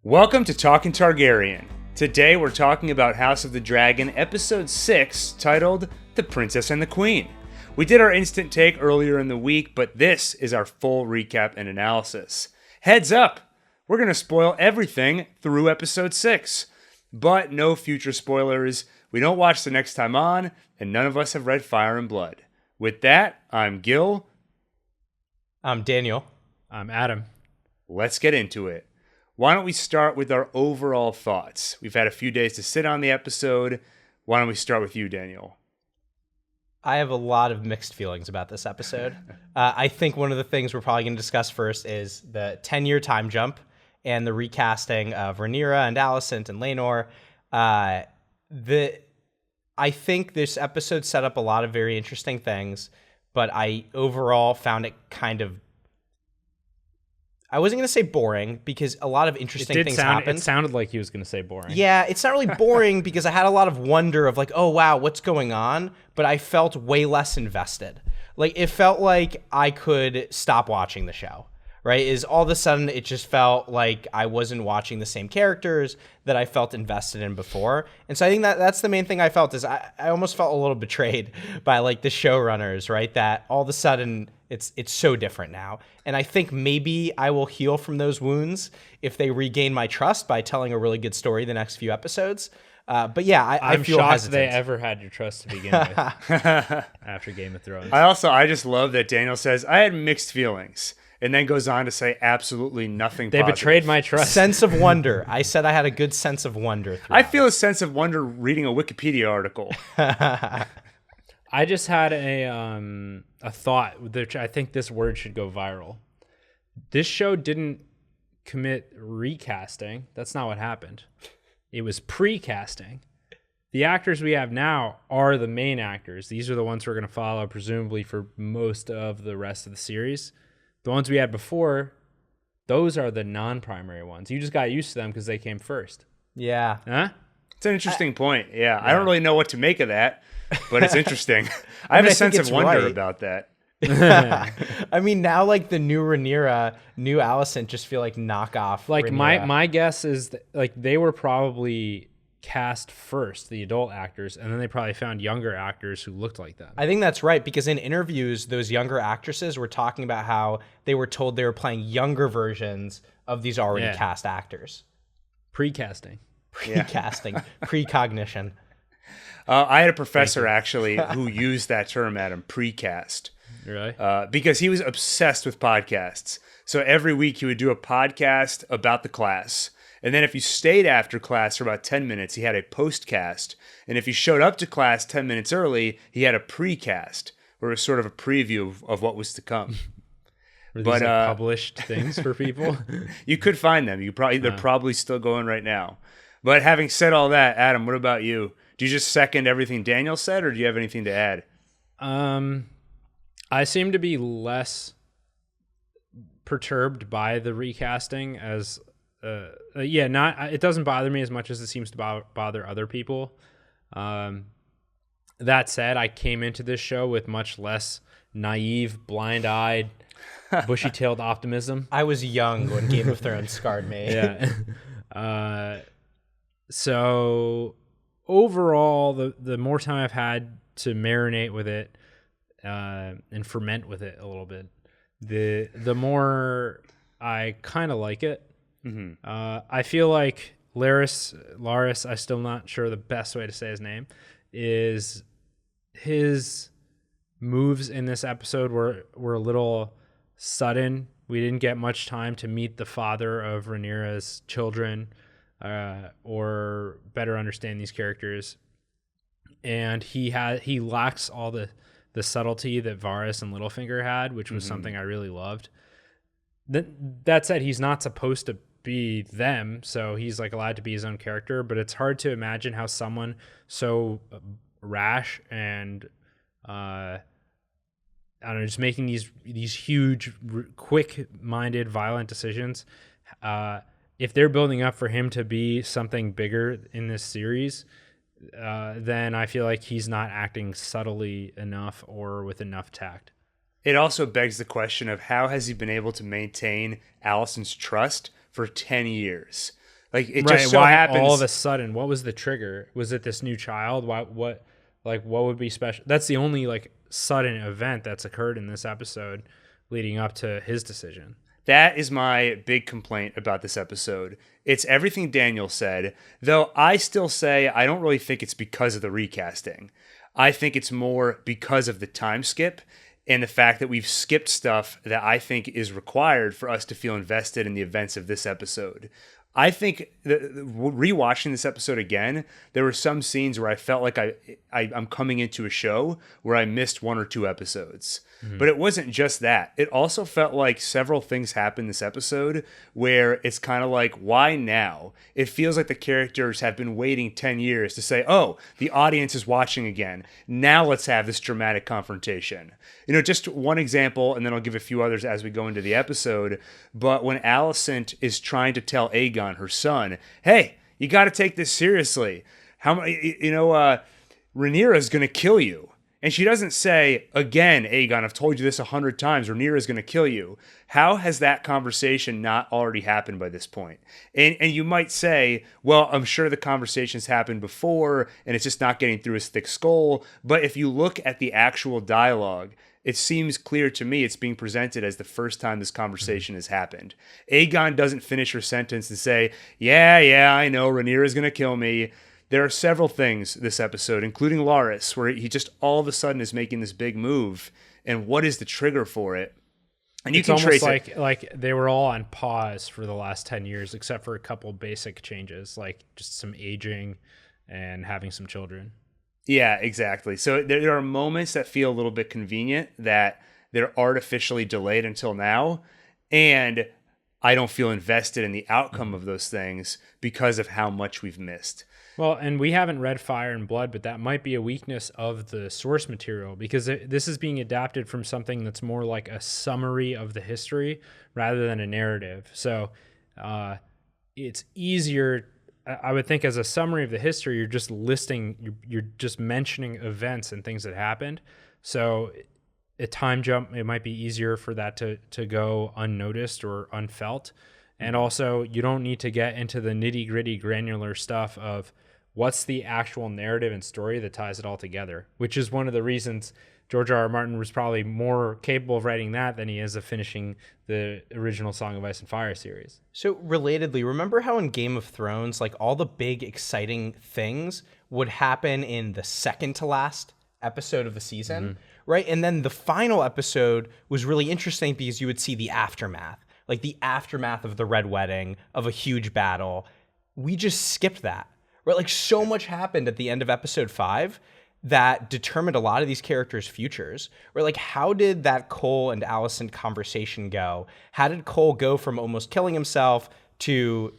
Welcome to Talking Targaryen. Today we're talking about House of the Dragon, Episode 6, titled The Princess and the Queen. We did our instant take earlier in the week, but this is our full recap and analysis. Heads up! We're going to spoil everything through Episode 6. But no future spoilers, we don't watch the next time on, and none of us have read Fire and Blood. With that, I'm Gil. I'm Daniel. I'm Adam. Let's get into it. Why don't we start with our overall thoughts? We've had a few days to sit on the episode. Why don't we start with you, Daniel? I have a lot of mixed feelings about this episode. I think one of the things we're probably going to discuss first is the 10-year time jump and the recasting of Rhaenyra and Alicent and Laenor. I think this episode set up a lot of very interesting things, but I overall found it kind of, I wasn't going to say boring because a lot of interesting things happened. It sounded like he was going to say boring. Yeah, it's not really boring because I had a lot of wonder of like, oh, wow, what's going on? But I felt way less invested. Like, it felt like I could stop watching the show, right? Is all of a sudden it just felt like I wasn't watching the same characters that I felt invested in before. And so I think that's the main thing I felt is I almost felt a little betrayed by like the showrunners, right? That all of a sudden it's so different now. And I think maybe I will heal from those wounds if they regain my trust by telling a really good story the next few episodes. But yeah, I feel shocked hesitant. they ever had your trust to begin with after Game of Thrones. I just love that Daniel says, I had mixed feelings, and then goes on to say absolutely nothing They positive. betrayed my trust. Sense of wonder. I said I had a good sense of wonder throughout. I feel a sense of wonder reading a Wikipedia article. I just had a thought, which I think this word should go viral. This show didn't commit recasting. That's not what happened. It was pre-casting. The actors we have now are the main actors. These are the ones we're going to follow, presumably, for most of the rest of the series. The ones we had before, those are the non-primary ones. You just got used to them because they came first. Yeah. Huh? It's an interesting point. Yeah, I don't really know what to make of that, but it's interesting. I have a sense of wonder about that. I mean, now like the new Rhaenyra, new Alicent just feel like knockoff. Like Rhaenyra. my guess is that, like, they were probably cast first, the adult actors, and then they probably found younger actors who looked like them. I think that's right because in interviews, those younger actresses were talking about how they were told they were playing younger versions of these already cast actors. Pre-casting. Precognition. I had a professor actually who used that term, Adam, precast. Really? Because he was obsessed with podcasts. So every week he would do a podcast about the class. And then if you stayed after class for about 10 minutes, he had a postcast. And if you showed up to class 10 minutes early, he had a precast, where it was sort of a preview of what was to come. Were these like published things for people? You could find them. They're probably still going right now. But having said all that, Adam, what about you? Do you just second everything Daniel said, or do you have anything to add? I seem to be less perturbed by the recasting as, it doesn't bother me as much as it seems to bother other people. That said, I came into this show with much less naive, blind-eyed, bushy-tailed optimism. I was young when Game of Thrones scarred me. Yeah. So overall, the more time I've had to marinate with it, and ferment with it a little bit, the more I kind of like it. Mm-hmm. I feel like Laris, I'm still not sure the best way to say his name, is his moves in this episode were a little sudden. We didn't get much time to meet the father of Rhaenyra's children, or better understand these characters. And he lacks all the subtlety that Varys and Littlefinger had, which was something I really loved. That said, he's not supposed to be them, so he's like allowed to be his own character, but it's hard to imagine how someone so rash and I don't know, just making these huge, quick-minded, violent decisions, if they're building up for him to be something bigger in this series, then I feel like he's not acting subtly enough or with enough tact. It also begs the question of how has he been able to maintain Alicent's trust for 10 years? Like it Right? just so Why happens. all of a sudden? What was the trigger? Was it this new child? What would be special? That's the only like sudden event that's occurred in this episode, leading up to his decision. That is my big complaint about this episode. It's everything Daniel said, though I still say I don't really think it's because of the recasting. I think it's more because of the time skip and the fact that we've skipped stuff that I think is required for us to feel invested in the events of this episode. I think rewatching this episode again, there were some scenes where I felt like I'm coming into a show where I missed 1 or 2 episodes. But it wasn't just that. It also felt like several things happened this episode where it's kind of like, why now? It feels like the characters have been waiting 10 years to say, oh, the audience is watching again. Now let's have this dramatic confrontation. Just one example, and then I'll give a few others as we go into the episode. But when Alicent is trying to tell Aegon, her son, hey, you got to take this seriously. Rhaenyra's going to kill you. And she doesn't say, again, Aegon, I've told you this 100 times, Rhaenyra is going to kill you. How has that conversation not already happened by this point? And you might say, well, I'm sure the conversations happened before, and it's just not getting through his thick skull. But if you look at the actual dialogue, it seems clear to me it's being presented as the first time this conversation has happened. Aegon doesn't finish her sentence and say, yeah, I know, Rhaenyra is going to kill me. There are several things this episode, including Larys, where he just all of a sudden is making this big move. And what is the trigger for it? And you It's can almost trace it. like they were all on pause for the last 10 years, except for a couple basic changes, like just some aging and having some children. Yeah, exactly. So there are moments that feel a little bit convenient that they're artificially delayed until now. And I don't feel invested in the outcome of those things because of how much we've missed. Well, and we haven't read Fire and Blood, but that might be a weakness of the source material because this is being adapted from something that's more like a summary of the history rather than a narrative. So it's easier, I would think, as a summary of the history, you're just you're just mentioning events and things that happened. So a time jump, it might be easier for that to go unnoticed or unfelt. And also, you don't need to get into the nitty gritty granular stuff of what's the actual narrative and story that ties it all together, which is one of the reasons George R.R. Martin was probably more capable of writing that than he is of finishing the original Song of Ice and Fire series. So relatedly, remember how in Game of Thrones, like all the big exciting things would happen in the second to last episode of the season, right? And then the final episode was really interesting because you would see the aftermath, like the aftermath of the Red Wedding, of a huge battle. We just skipped that, right? Like so much happened at the end of episode 5 that determined a lot of these characters' futures. Or like, how did that Cole and Alicent conversation go? How did Cole go from almost killing himself to,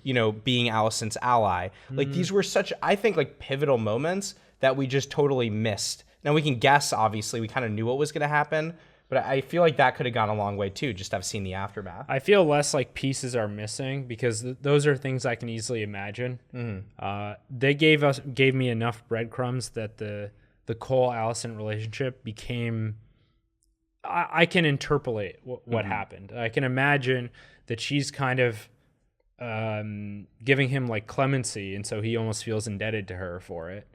being Alicent's ally? Like these were such, I think, like pivotal moments that we just totally missed. Now we can guess, obviously, we kind of knew what was going to happen, but I feel like that could have gone a long way too, just to have seen the aftermath. I feel less like pieces are missing because those are things I can easily imagine. They gave me enough breadcrumbs that the Cole Alicent relationship became. I can interpolate what happened. I can imagine that she's kind of giving him like clemency, and so he almost feels indebted to her for it.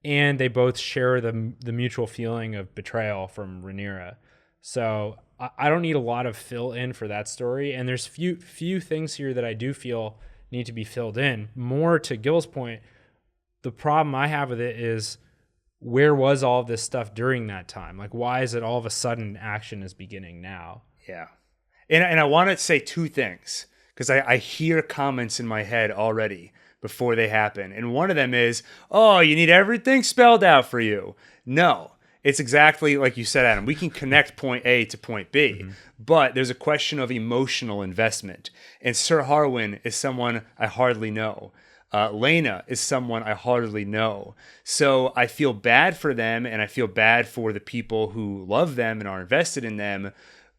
And they both share the mutual feeling of betrayal from Rhaenyra. So I don't need a lot of fill in for that story. And there's few things here that I do feel need to be filled in. More to Gil's point, the problem I have with it is where was all of this stuff during that time? Like, why is it all of a sudden action is beginning now? Yeah. And I want to say 2 things because I hear comments in my head already before they happen. And one of them is, oh, you need everything spelled out for you. No, it's exactly like you said, Adam. We can connect point A to point B, but there's a question of emotional investment. And Sir Harwin is someone I hardly know. Lena is someone I hardly know. So I feel bad for them, and I feel bad for the people who love them and are invested in them.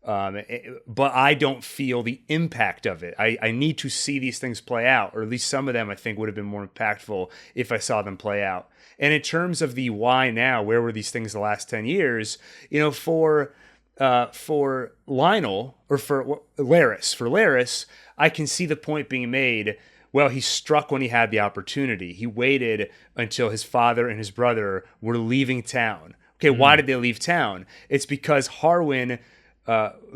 But I don't feel the impact of it. I need to see these things play out, or at least some of them I think would have been more impactful if I saw them play out. And in terms of the why now, where were these things the last 10 years? For Lionel, or for Larys, I can see the point being made Well, he struck when he had the opportunity. He waited until his father and his brother were leaving town. Okay, why did they leave town? It's because Harwin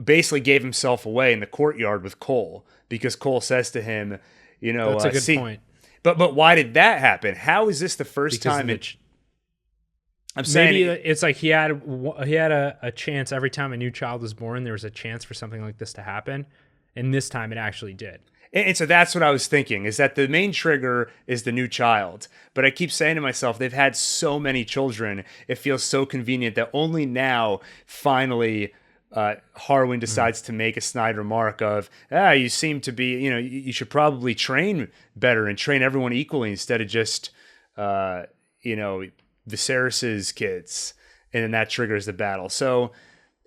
basically gave himself away in the courtyard with Cole, because Cole says to him, That's a good point. But why did that happen? How is this the first time? I'm saying maybe it's like he had a chance every time a new child was born. There was a chance for something like this to happen, and this time it actually did. And so that's what I was thinking, is that the main trigger is the new child. But I keep saying to myself, they've had so many children. It feels so convenient that only now, finally, Harwin decides to make a snide remark of, you seem to be, you should probably train better and train everyone equally instead of just, Viserys's kids. And then that triggers the battle. So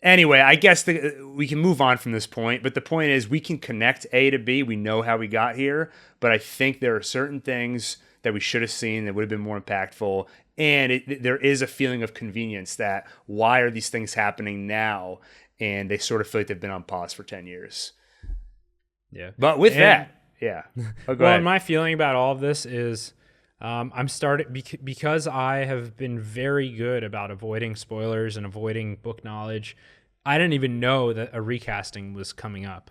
anyway, I guess we can move on from this point, but the point is we can connect A to B. We know how we got here, but I think there are certain things that we should have seen that would have been more impactful. And there is a feeling of convenience that why are these things happening now? And they sort of feel like they've been on pause for 10 years. Yeah. But with that, yeah. Oh, go ahead. My feeling about all of this is I'm starting because I have been very good about avoiding spoilers and avoiding book knowledge. I didn't even know that a recasting was coming up,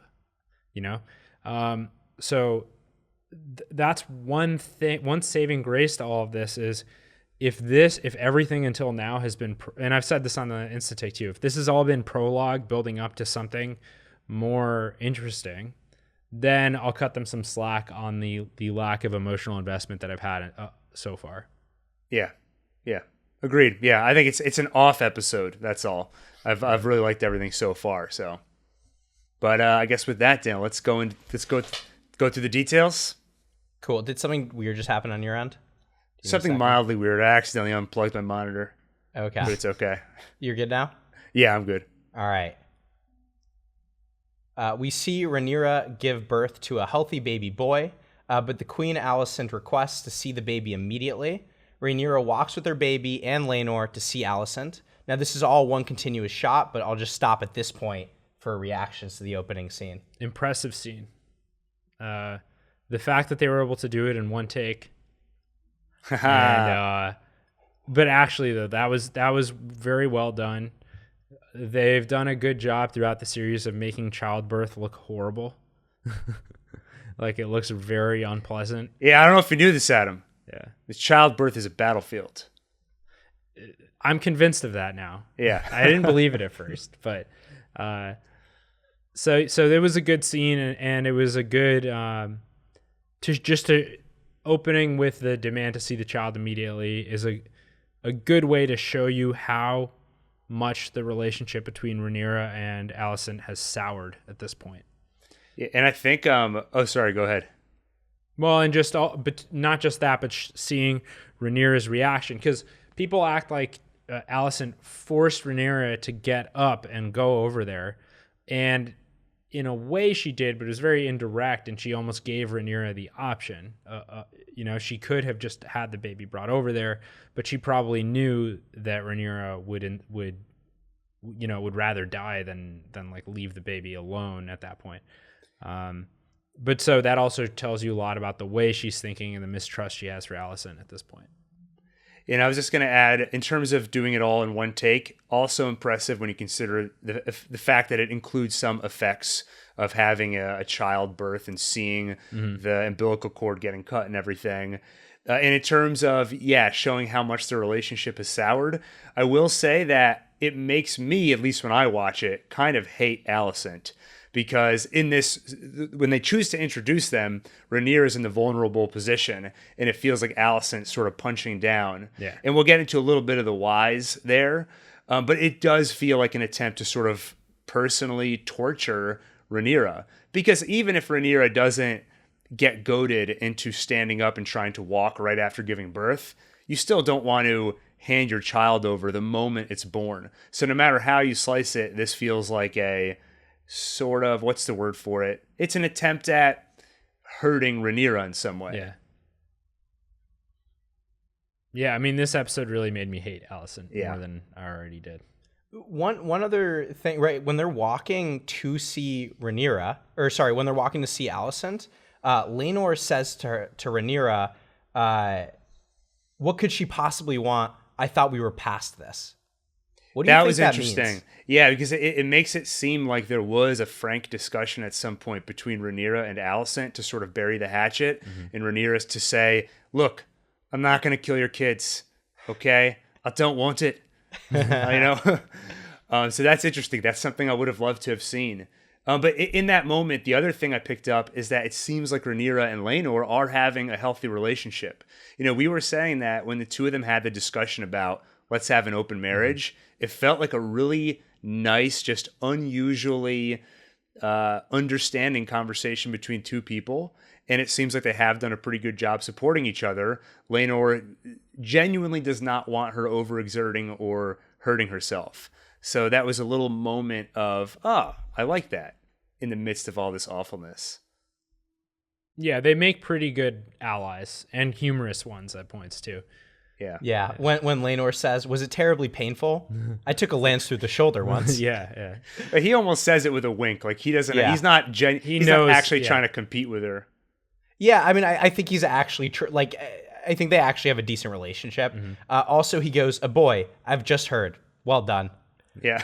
so that's one thing. One saving grace to all of this is if everything until now has been, and I've said this on the Insta-Take too, if this has all been prologue building up to something more interesting, then I'll cut them some slack on the lack of emotional investment that I've had so far. Yeah. Agreed. Yeah, I think it's an off episode. That's all. I've really liked everything so far. So, but I guess with that, Dan, let's go through the details. Cool. Did something weird just happen on your end? Something mildly weird. I accidentally unplugged my monitor. Okay. But it's okay. You're good now? Yeah, I'm good. All right. We see Rhaenyra give birth to a healthy baby boy, but the Queen Alicent requests to see the baby immediately. Rhaenyra walks with her baby and Laenor to see Alicent. Now, this is all one continuous shot, but I'll just stop at this point for reactions to the opening scene. Impressive scene. The fact that they were able to do it in one take. But actually, though, that was very well done. They've done a good job throughout the series of making childbirth look horrible. Like, it looks very unpleasant. Yeah, I don't know if you knew this, Adam. Yeah. This childbirth is a battlefield. I'm convinced of that now. Yeah. I didn't believe it at first, but so it was a good scene, and it was a good to opening with the demand to see the child immediately is a good way to show you how much the relationship between Rhaenyra and Alicent has soured at this point. Yeah, and I think sorry, go ahead. Well, and but not just that, but seeing Rhaenyra's reaction, because people act like Alicent forced Rhaenyra to get up and go over there, and in a way she did, but it was very indirect, and she almost gave Rhaenyra the option. She could have just had the baby brought over there, but she probably knew that Rhaenyra would rather die than like leave the baby alone at that point. But so that also tells you a lot about the way she's thinking and the mistrust she has for Alicent at this point. And I was just going to add, in terms of doing it all in one take, also impressive when you consider the fact that it includes some effects of having a childbirth and seeing the umbilical cord getting cut and everything. And in terms of, showing how much the relationship has soured, I will say that it makes me, at least when I watch it, kind of hate Alicent. Because in this, when they choose to introduce them, Rhaenyra is in the vulnerable position, and it feels like Alicent sort of punching down. Yeah. And we'll get into a little bit of the whys there, but it does feel like an attempt to sort of personally torture Rhaenyra. Because even if Rhaenyra doesn't get goaded into standing up and trying to walk right after giving birth, you still don't want to hand your child over the moment it's born. So no matter how you slice it, this feels like a sort of, what's the word for it? It's an attempt at hurting Rhaenyra in some way. Yeah. Yeah, I mean, this episode really made me hate Alicent more than I already did. One other thing, right? When they're walking to see when they're walking to see Alicent, Laenor says to Rhaenyra, what could she possibly want? I thought we were past this. What do you That think was that interesting. means? Yeah, because it makes it seem like there was a frank discussion at some point between Rhaenyra and Alicent to sort of bury the hatchet, and Rhaenyra's to say, look, I'm not going to kill your kids, okay? I don't want it, you know? So that's interesting. That's something I would have loved to have seen. But in that moment, the other thing I picked up is that it seems like Rhaenyra and Laenor are having a healthy relationship. You know, we were saying that when the two of them had the discussion about let's have an open marriage, it felt like a really nice, just unusually understanding conversation between two people. And it seems like they have done a pretty good job supporting each other. Laenor genuinely does not want her overexerting or hurting herself. So that was a little moment of, I like that in the midst of all this awfulness. Yeah, they make pretty good allies and humorous ones at points too. Yeah. When Laenor says, was it terribly painful? I took a lance through the shoulder once. Yeah. But he almost says it with a wink. Like he doesn't, Yeah. he's not knows, actually trying to compete with her. Yeah, I mean, I think he's actually, I think they actually have a decent relationship. Also, he goes, a boy, I've just heard. Well done. Yeah.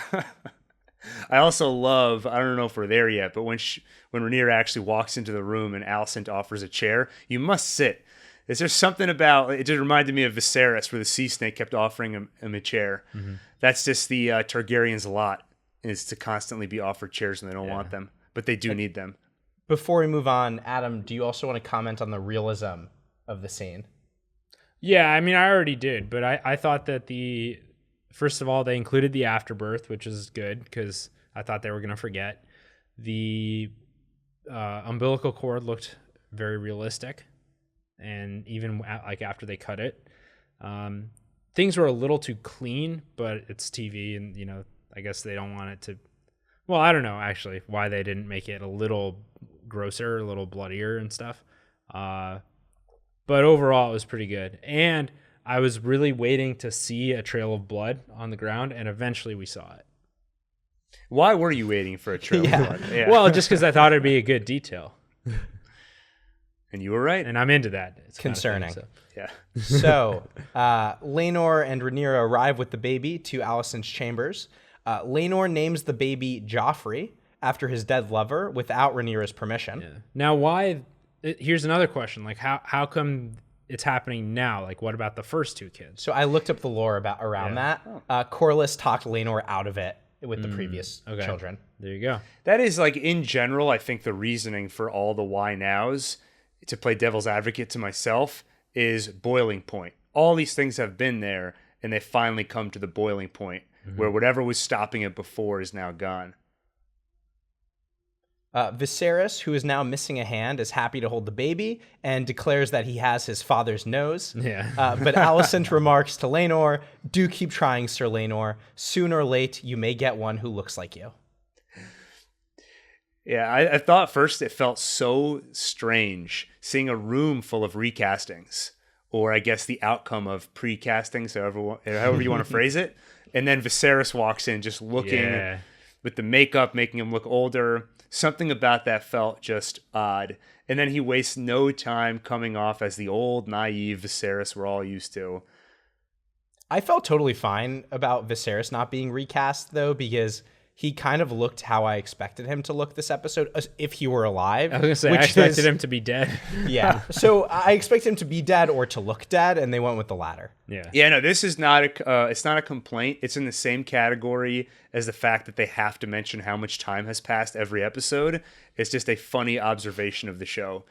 I also love, I don't know if we're there yet, but when Rhaenyra actually walks into the room and Alicent offers a chair, you must sit. Is there something about, it just reminded me of Viserys where the sea snake kept offering him a chair. That's just the Targaryens' lot, is to constantly be offered chairs when they don't want them, but they do need them. Before we move on, Adam, do you also want to comment on the realism of the scene? Yeah, I mean, I already did, but I thought that first of all, they included the afterbirth, which is good because I thought they were going to forget. The umbilical cord looked very realistic, and even like after they cut it, things were a little too clean, but it's TV, and you know, I guess they don't want it to. Well, I don't know actually why they didn't make it a little grosser, a little bloodier and stuff. But overall, it was pretty good, and I was really waiting to see a trail of blood on the ground, and eventually we saw it. Why were you waiting for a trail of blood? Yeah. Well, just because I thought it'd be a good detail. And you were right. And I'm into that. It's concerning. Kind of thing, Yeah. So, Laenor and Rhaenyra arrive with the baby to Alicent's chambers. Laenor names the baby Joffrey after his dead lover without Rhaenyra's permission. Yeah. Now, why? Here's another question. Like, how come it's happening now? Like, what about the first two kids? So I looked up the lore around that. Corlys talked Laenor out of it with the previous children. There you go. That is like, in general, I think the reasoning for all the why nows, to play devil's advocate to myself, is boiling point. All these things have been there, and they finally come to the boiling point where whatever was stopping it before is now gone. Viserys, who is now missing a hand, is happy to hold the baby and declares that he has his father's nose. Yeah. But Alicent remarks to Laenor, do keep trying, Sir Laenor. Sooner or late, you may get one who looks like you. Yeah, I thought first it felt so strange seeing a room full of recastings, or I guess the outcome of precastings, however you want to phrase it. And then Viserys walks in just looking with the makeup, making him look older. Something about that felt just odd. And then he wastes no time coming off as the old, naive Viserys we're all used to. I felt totally fine about Viserys not being recast, though, because he kind of looked how I expected him to look this episode if he were alive. I was going to say, I expected him to be dead. Yeah. So I expected him to be dead or to look dead, and they went with the latter. Yeah. Yeah, no, this is not it's not a complaint. It's in the same category as the fact that they have to mention how much time has passed every episode. It's just a funny observation of the show.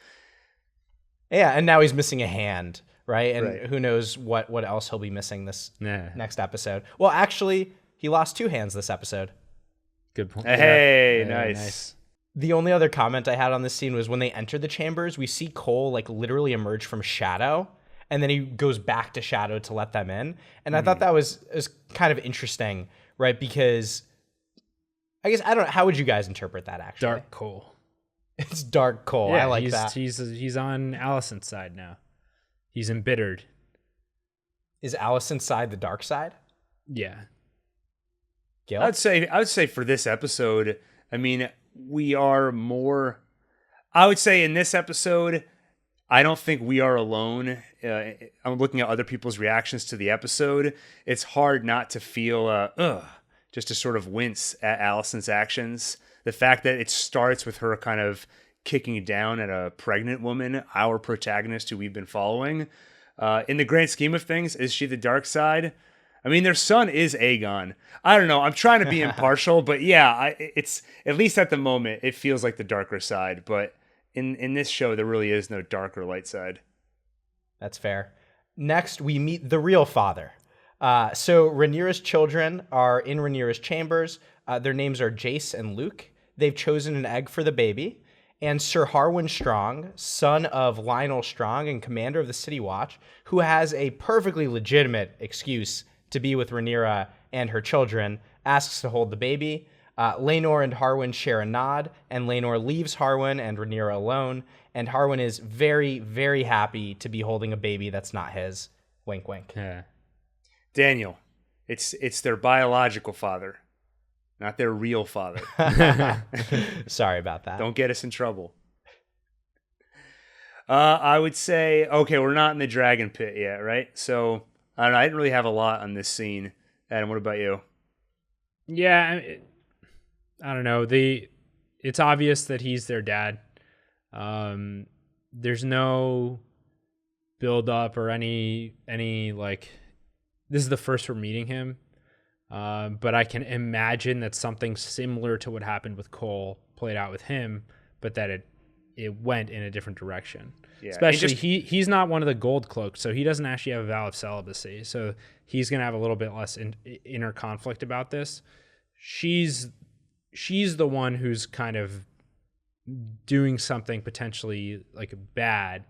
Yeah, and now he's missing a hand, right? And who knows what else he'll be missing this next episode. Well, actually, he lost two hands this episode. Good point. Hey, nice. The only other comment I had on this scene was when they enter the chambers, we see Cole like literally emerge from shadow, and then he goes back to shadow to let them in. And I thought that was kind of interesting, right? Because I guess, I don't know, how would you guys interpret that actually? Dark Cole. It's Dark Cole. I like that. He's on Alicent's side now. He's embittered. Is Alicent's side the dark side? Yeah. Gil? I would say for this episode, I mean, we are more. I would say in this episode, I don't think we are alone. I'm looking at other people's reactions to the episode. It's hard not to feel, just to sort of wince at Alicent's actions. The fact that it starts with her kind of kicking down at a pregnant woman, our protagonist who we've been following. In the grand scheme of things, is she the dark side? I mean, their son is Aegon. I don't know. I'm trying to be impartial, but yeah, it's at least at the moment, it feels like the darker side. But in this show, there really is no dark or light side. That's fair. Next, we meet the real father. So Rhaenyra's children are in Rhaenyra's chambers. Their names are Jace and Luke. They've chosen an egg for the baby. And Sir Harwin Strong, son of Lionel Strong and commander of the City Watch, who has a perfectly legitimate excuse to be with Rhaenyra and her children, asks to hold the baby. Laenor and Harwin share a nod, and Laenor leaves Harwin and Rhaenyra alone. And Harwin is very, very happy to be holding a baby that's not his. Wink, wink. Yeah. Daniel, it's their biological father, not their real father. Sorry about that. Don't get us in trouble. I would say, okay, we're not in the dragon pit yet, right? So, I don't know, I didn't really have a lot on this scene. Adam, what about you? Yeah, I don't know. It's obvious that he's their dad. There's no build up or any like, this is the first we're meeting him. But I can imagine that something similar to what happened with Cole played out with him, but that it went in a different direction. Yeah. Especially he's not one of the gold cloaks, so he doesn't actually have a vow of celibacy. So he's going to have a little bit less inner conflict about this. She's the one who's kind of doing something potentially like bad,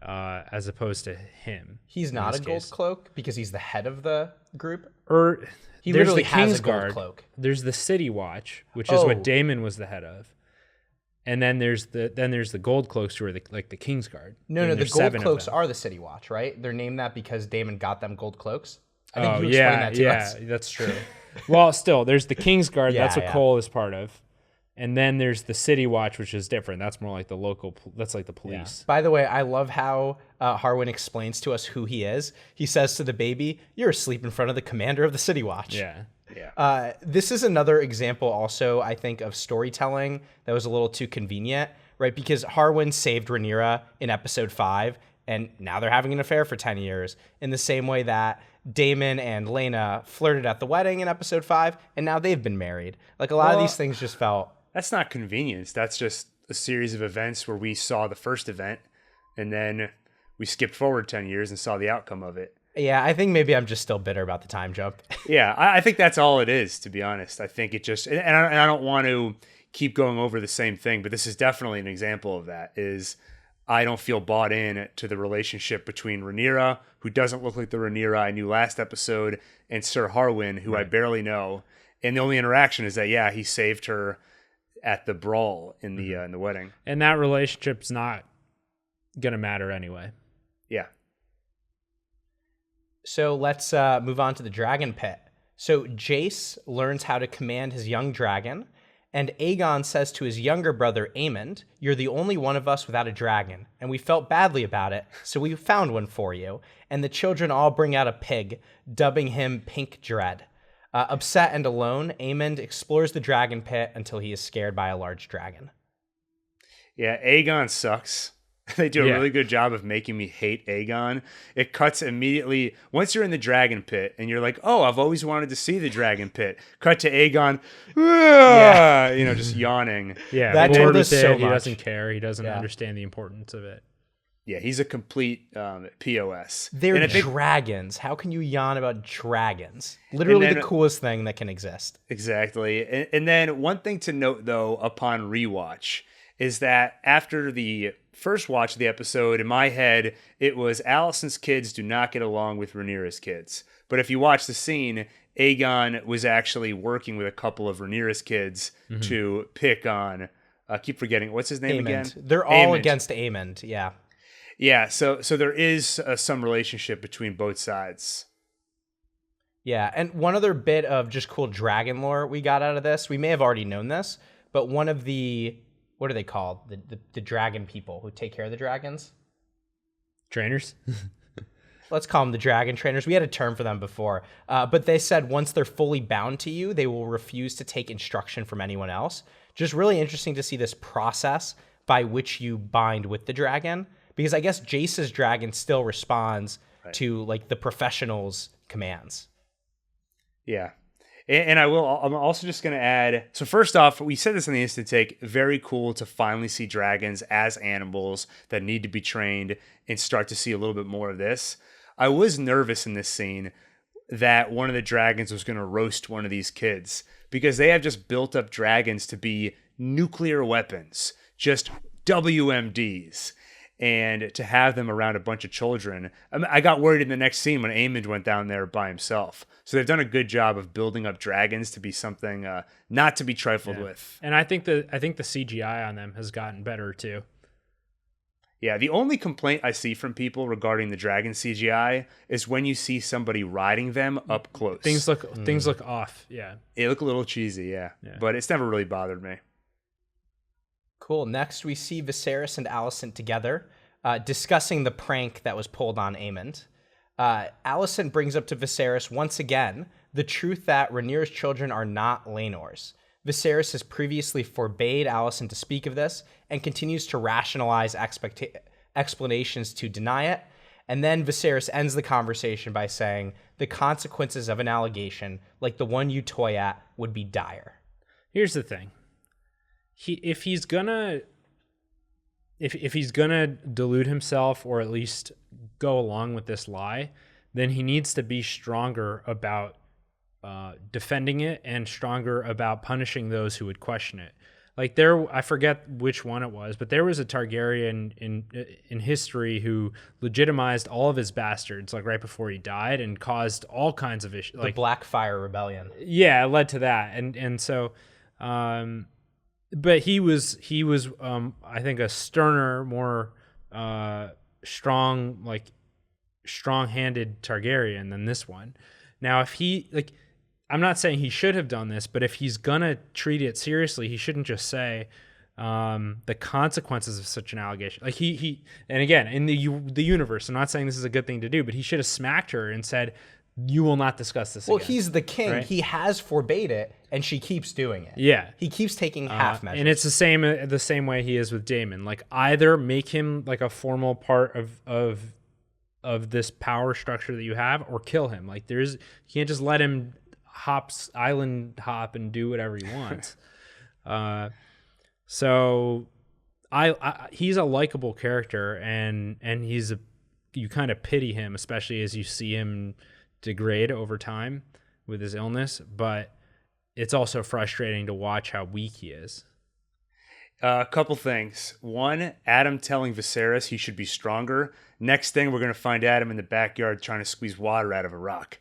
as opposed to him. He's not a gold cloak because he's the head of the group? Or he there's literally the has a gold Kingsguard. cloak. There's the City Watch, which is what Damon was the head of. And then there's the gold cloaks who are the Kingsguard. No, the gold cloaks are the City Watch, right? They're named that because Damon got them gold cloaks. I think you explained that to us. That's true. Well, still, there's the Kingsguard. That's what Cole is part of. And then there's the City Watch, which is different. That's more like the local. That's like the police. Yeah. By the way, I love how Harwin explains to us who he is. He says to the baby, "You're asleep in front of the commander of the City Watch." Yeah. This is another example also, I think, of storytelling that was a little too convenient, right? Because Harwin saved Rhaenyra in episode 5, and now they're having an affair for 10 years. In the same way that Damon and Laena flirted at the wedding in episode 5, and now they've been married. Like, a lot of these things just felt... That's not convenience. That's just a series of events where we saw the first event, and then we skipped forward 10 years and saw the outcome of it. Yeah, I think maybe I'm just still bitter about the time jump. Yeah, I think that's all it is, to be honest. I think it just, and I don't want to keep going over the same thing, but this is definitely an example of that, is I don't feel bought in to the relationship between Rhaenyra, who doesn't look like the Rhaenyra I knew last episode, and Sir Harwin, who I barely know. And the only interaction is that, he saved her at the brawl in the wedding. And that relationship's not going to matter anyway. Yeah. So let's move on to the dragon pit. So Jace learns how to command his young dragon, and Aegon says to his younger brother Aemond, "You're the only one of us without a dragon, and we felt badly about it, so we found one for you." And the children all bring out a pig, dubbing him Pink Dread. Upset and alone, Aemond explores the dragon pit until he is scared by a large dragon. Yeah, Aegon sucks. They do a really good job of making me hate Aegon. It cuts immediately. Once you're in the dragon pit and you're like, oh, I've always wanted to see the dragon pit. Cut to Aegon, just yawning. Yeah, that told us so much. He doesn't care. He doesn't understand the importance of it. Yeah, he's a complete POS. They're dragons. How can you yawn about dragons? Literally the coolest thing that can exist. Exactly. And then one thing to note, though, upon rewatch, is that after the first watch of the episode, in my head, it was Alicent's kids do not get along with Rhaenyra's kids. But if you watch the scene, Aegon was actually working with a couple of Rhaenyra's kids to pick on, I keep forgetting, what's his name again? They're all against Aemond, yeah. Yeah, so there is some relationship between both sides. Yeah, and one other bit of just cool dragon lore we got out of this, we may have already known this, but one of the what are they called? The dragon people who take care of the dragons. Trainers. Let's call them the dragon trainers. We had a term for them before, but they said once they're fully bound to you, they will refuse to take instruction from anyone else. Just really interesting to see this process by which you bind with the dragon, because I guess Jace's dragon still responds to like the professionals' commands. Yeah. And I'm also just going to add, so first off, we said this in the instant take, very cool to finally see dragons as animals that need to be trained and start to see a little bit more of this. I was nervous in this scene that one of the dragons was going to roast one of these kids because they have just built up dragons to be nuclear weapons, just WMDs. And to have them around a bunch of children, I got worried in the next scene when Aemond went down there by himself. So they've done a good job of building up dragons to be something not to be trifled with. And I think the CGI on them has gotten better too. Yeah, the only complaint I see from people regarding the dragon CGI is when you see somebody riding them up close. Things look off. Yeah, they look a little cheesy. Yeah, but it's never really bothered me. Cool. Next, we see Viserys and Alicent together, discussing the prank that was pulled on Aemond. Alicent brings up to Viserys once again the truth that Rhaenyra's children are not Laenor's. Viserys has previously forbade Alicent to speak of this and continues to rationalize explanations to deny it. And then Viserys ends the conversation by saying the consequences of an allegation like the one you toy at would be dire. Here's the thing. If he's gonna delude himself or at least go along with this lie, then he needs to be stronger about defending it and stronger about punishing those who would question it. Like I forget which one it was, but there was a Targaryen in history who legitimized all of his bastards like right before he died and caused all kinds of issues. The Blackfire Rebellion. Yeah, it led to that, and so. But he was I think a sterner, more strong-handed Targaryen than this one. Now, if he I'm not saying he should have done this, but if he's gonna treat it seriously, he shouldn't just say the consequences of such an allegation. Like he and again in the universe, I'm not saying this is a good thing to do, but he should have smacked her and said, "You will not discuss this again." Well, he's the king. Right? He has forbade it, and she keeps doing it. Yeah. He keeps taking half measures. And it's the same way he is with Damon. Like either make him like a formal part of this power structure that you have, or kill him. Like you can't just let him island hop and do whatever he wants. So he's a likable character, and you kind of pity him, especially as you see him degrade over time with his illness, but it's also frustrating to watch how weak he is. A couple things. One, Adam telling Viserys he should be stronger. Next thing, we're going to find Adam in the backyard trying to squeeze water out of a rock.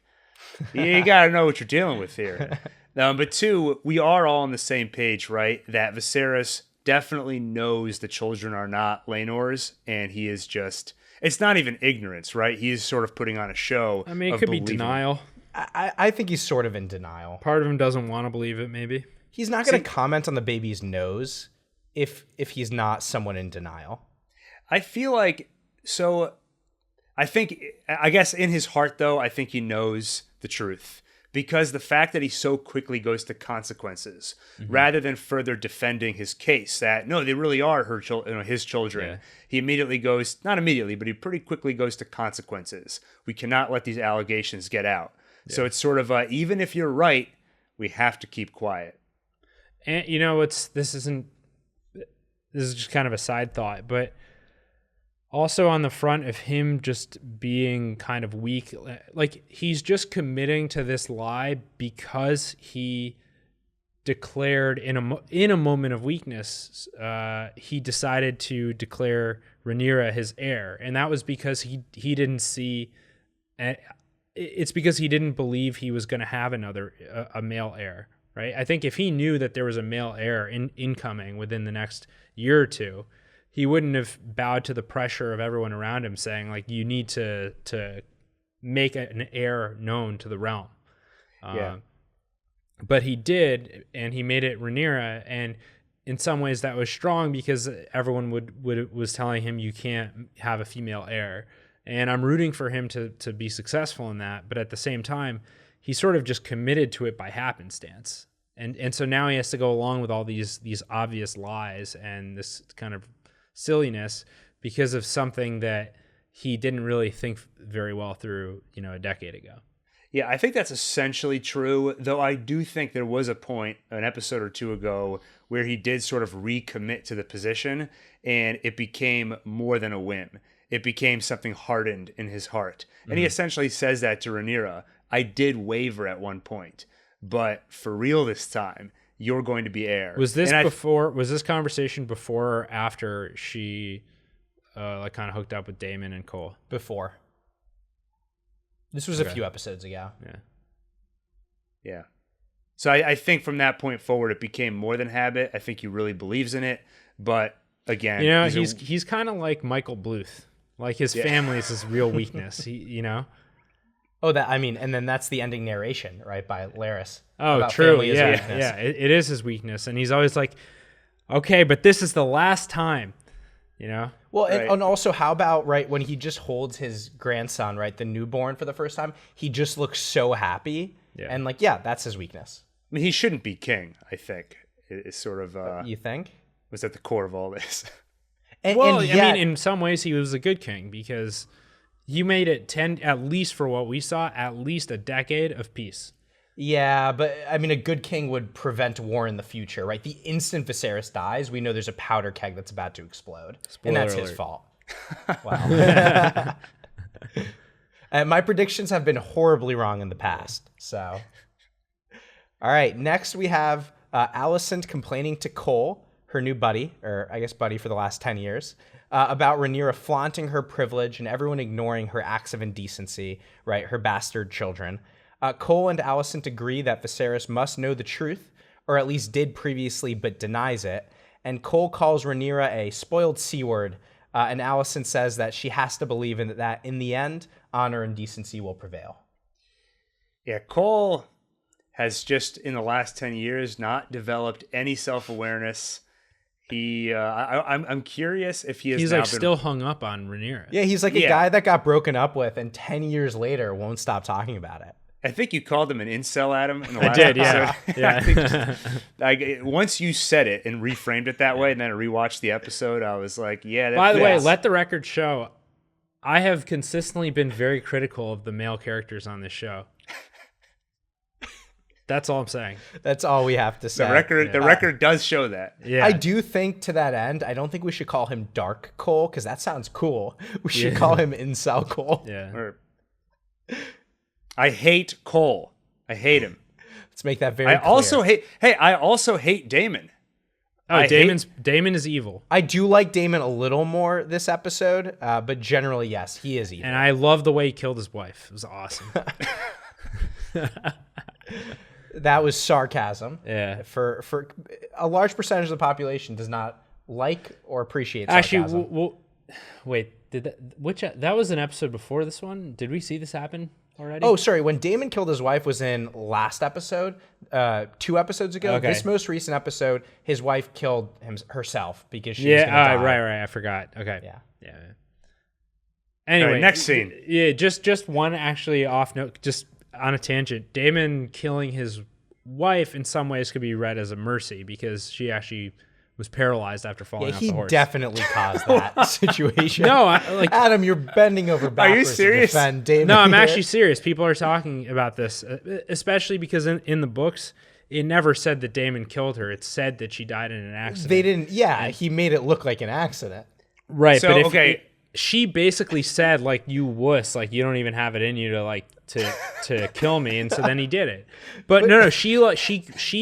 You got to know what you're dealing with here. But two, we are all on the same page, right? That Viserys definitely knows the children are not Laenor's, and he is just... It's not even ignorance, right? He is sort of putting on a show. I mean, it could be denial. I think he's sort of in denial. Part of him doesn't want to believe it, maybe. He's not going to comment on the baby's nose if he's not someone in denial. I feel like... So, I guess in his heart, though, I think he knows the truth. Because the fact that he so quickly goes to consequences, rather than further defending his case that, no, they really are his children, yeah. He immediately goes, not immediately, but he pretty quickly goes to consequences. We cannot let these allegations get out. Yeah. So it's sort of, even if you're right, we have to keep quiet. And, this is just kind of a side thought, but also on the front of him just being kind of weak, like he's just committing to this lie because he declared in a moment of weakness, he decided to declare Rhaenyra his heir, and that was because he didn't see. It's because he didn't believe he was going to have a male heir, right? I think if he knew that there was a male heir incoming within the next year or two, he wouldn't have bowed to the pressure of everyone around him saying, like, you need to make an heir known to the realm. Yeah. But he did, and he made it Rhaenyra, and in some ways that was strong because everyone was telling him you can't have a female heir. And I'm rooting for him to be successful in that. But at the same time, he sort of just committed to it by happenstance. And so now he has to go along with all these obvious lies and this kind of silliness because of something that he didn't really think very well through, a decade ago. Yeah, I think that's essentially true, though I do think there was a point, an episode or two ago, where he did sort of recommit to the position, and it became more than a whim. It became something hardened in his heart. And he essentially says that to Rhaenyra. I did waver at one point, but for real this time, you're going to be heir. Was this was this conversation before or after she kind of hooked up with Damon and Cole? Before. This was a few episodes ago. Yeah. So I think from that point forward, it became more than habit. I think he really believes in it. But again, he's kind of like Michael Bluth. Like his family is his real weakness. Oh, and then that's the ending narration, right, by Laris. Oh, true. Yeah. It is his weakness, and he's always like, okay, but this is the last time. Well, right. And also, how about, right, when he just holds his grandson, right, the newborn for the first time, he just looks so happy. Yeah. And that's his weakness. I mean, he shouldn't be king, I think, is sort of... you think? Was at the core of all this. In some ways, he was a good king because you made it at least for what we saw, at least a decade of peace. Yeah, but I mean, a good king would prevent war in the future, right? The instant Viserys dies, we know there's a powder keg that's about to explode. Spoiler and that's alert. His fault. Wow. And my predictions have been horribly wrong in the past. So, all right, next we have Alicent complaining to Cole, her new buddy, or I guess buddy for the last 10 years, about Rhaenyra flaunting her privilege and everyone ignoring her acts of indecency, right? Her bastard children. Cole and Alicent agree that Viserys must know the truth, or at least did previously but denies it. And Cole calls Rhaenyra a spoiled C-word, and Alicent says that she has to believe that in the end, honor and decency will prevail. Yeah, Cole has just, in the last 10 years, not developed any self-awareness. I'm curious if he's now still hung up on Rhaenyra. Yeah, he's like a guy that got broken up with and 10 years later won't stop talking about it. I think you called him an incel, Adam, in the last episode. Yeah. Once you said it and reframed it that way, and then I rewatched the episode, I was like, yeah, that By the fits. way, let the record show, I have consistently been very critical of the male characters on this show. That's all I'm saying. That's all we have to say. The record does show that. Yeah. I do think to that end, I don't think we should call him Dark Cole because that sounds cool. We should call him Incel Cole. Yeah. I hate Cole. I hate him. Let's make that very clear. I also hate Damon. Oh, Damon is evil. I do like Damon a little more this episode, but generally, yes, he is evil. And I love the way he killed his wife. It was awesome. That was sarcasm. Yeah. For a large percentage of the population does not like or appreciate sarcasm. Actually, wait. That was an episode before this one? Did we see this happen already? Oh, sorry. When Damon killed his wife was in last episode, 2 episodes ago. Okay. This most recent episode, his wife killed herself because she was going to die. Right. I forgot. Okay. Yeah. Anyway, right, next scene. Yeah, just one actually off note, just on a tangent. Damon killing his wife in some ways could be read as a mercy because she actually was paralyzed after falling off the horse. He definitely caused that situation. No, Adam, you're bending over backwards. Are you serious? To defend Damon. No, I'm actually serious. People are talking about this, especially because in the books, it never said that Damon killed her. It said that she died in an accident. They didn't. Yeah, he made it look like an accident. Right. So, but she basically said, like, you wuss, like, you don't even have it in you to kill me, and so then he did it. But no, she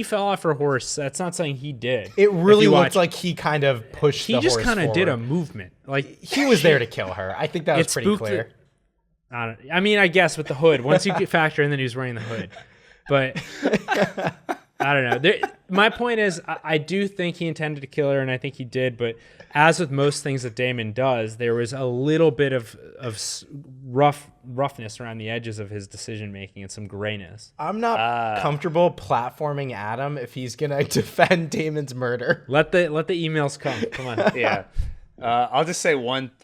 fell off her horse. That's not something he did. It really looked like he kind of pushed the horse He just kind of forward. did a movement. Like he was there to kill her. I think that was pretty clear. I mean, I guess with the hood, once you factor in that he was wearing the hood. But I don't know. My point is, I do think he intended to kill her, and I think he did. But as with most things that Damon does, there was a little bit of rough roughness around the edges of his decision making and some grayness. I'm not comfortable platforming Adam if he's gonna defend Damon's murder. Let the emails come. Come on. Yeah. I'll just say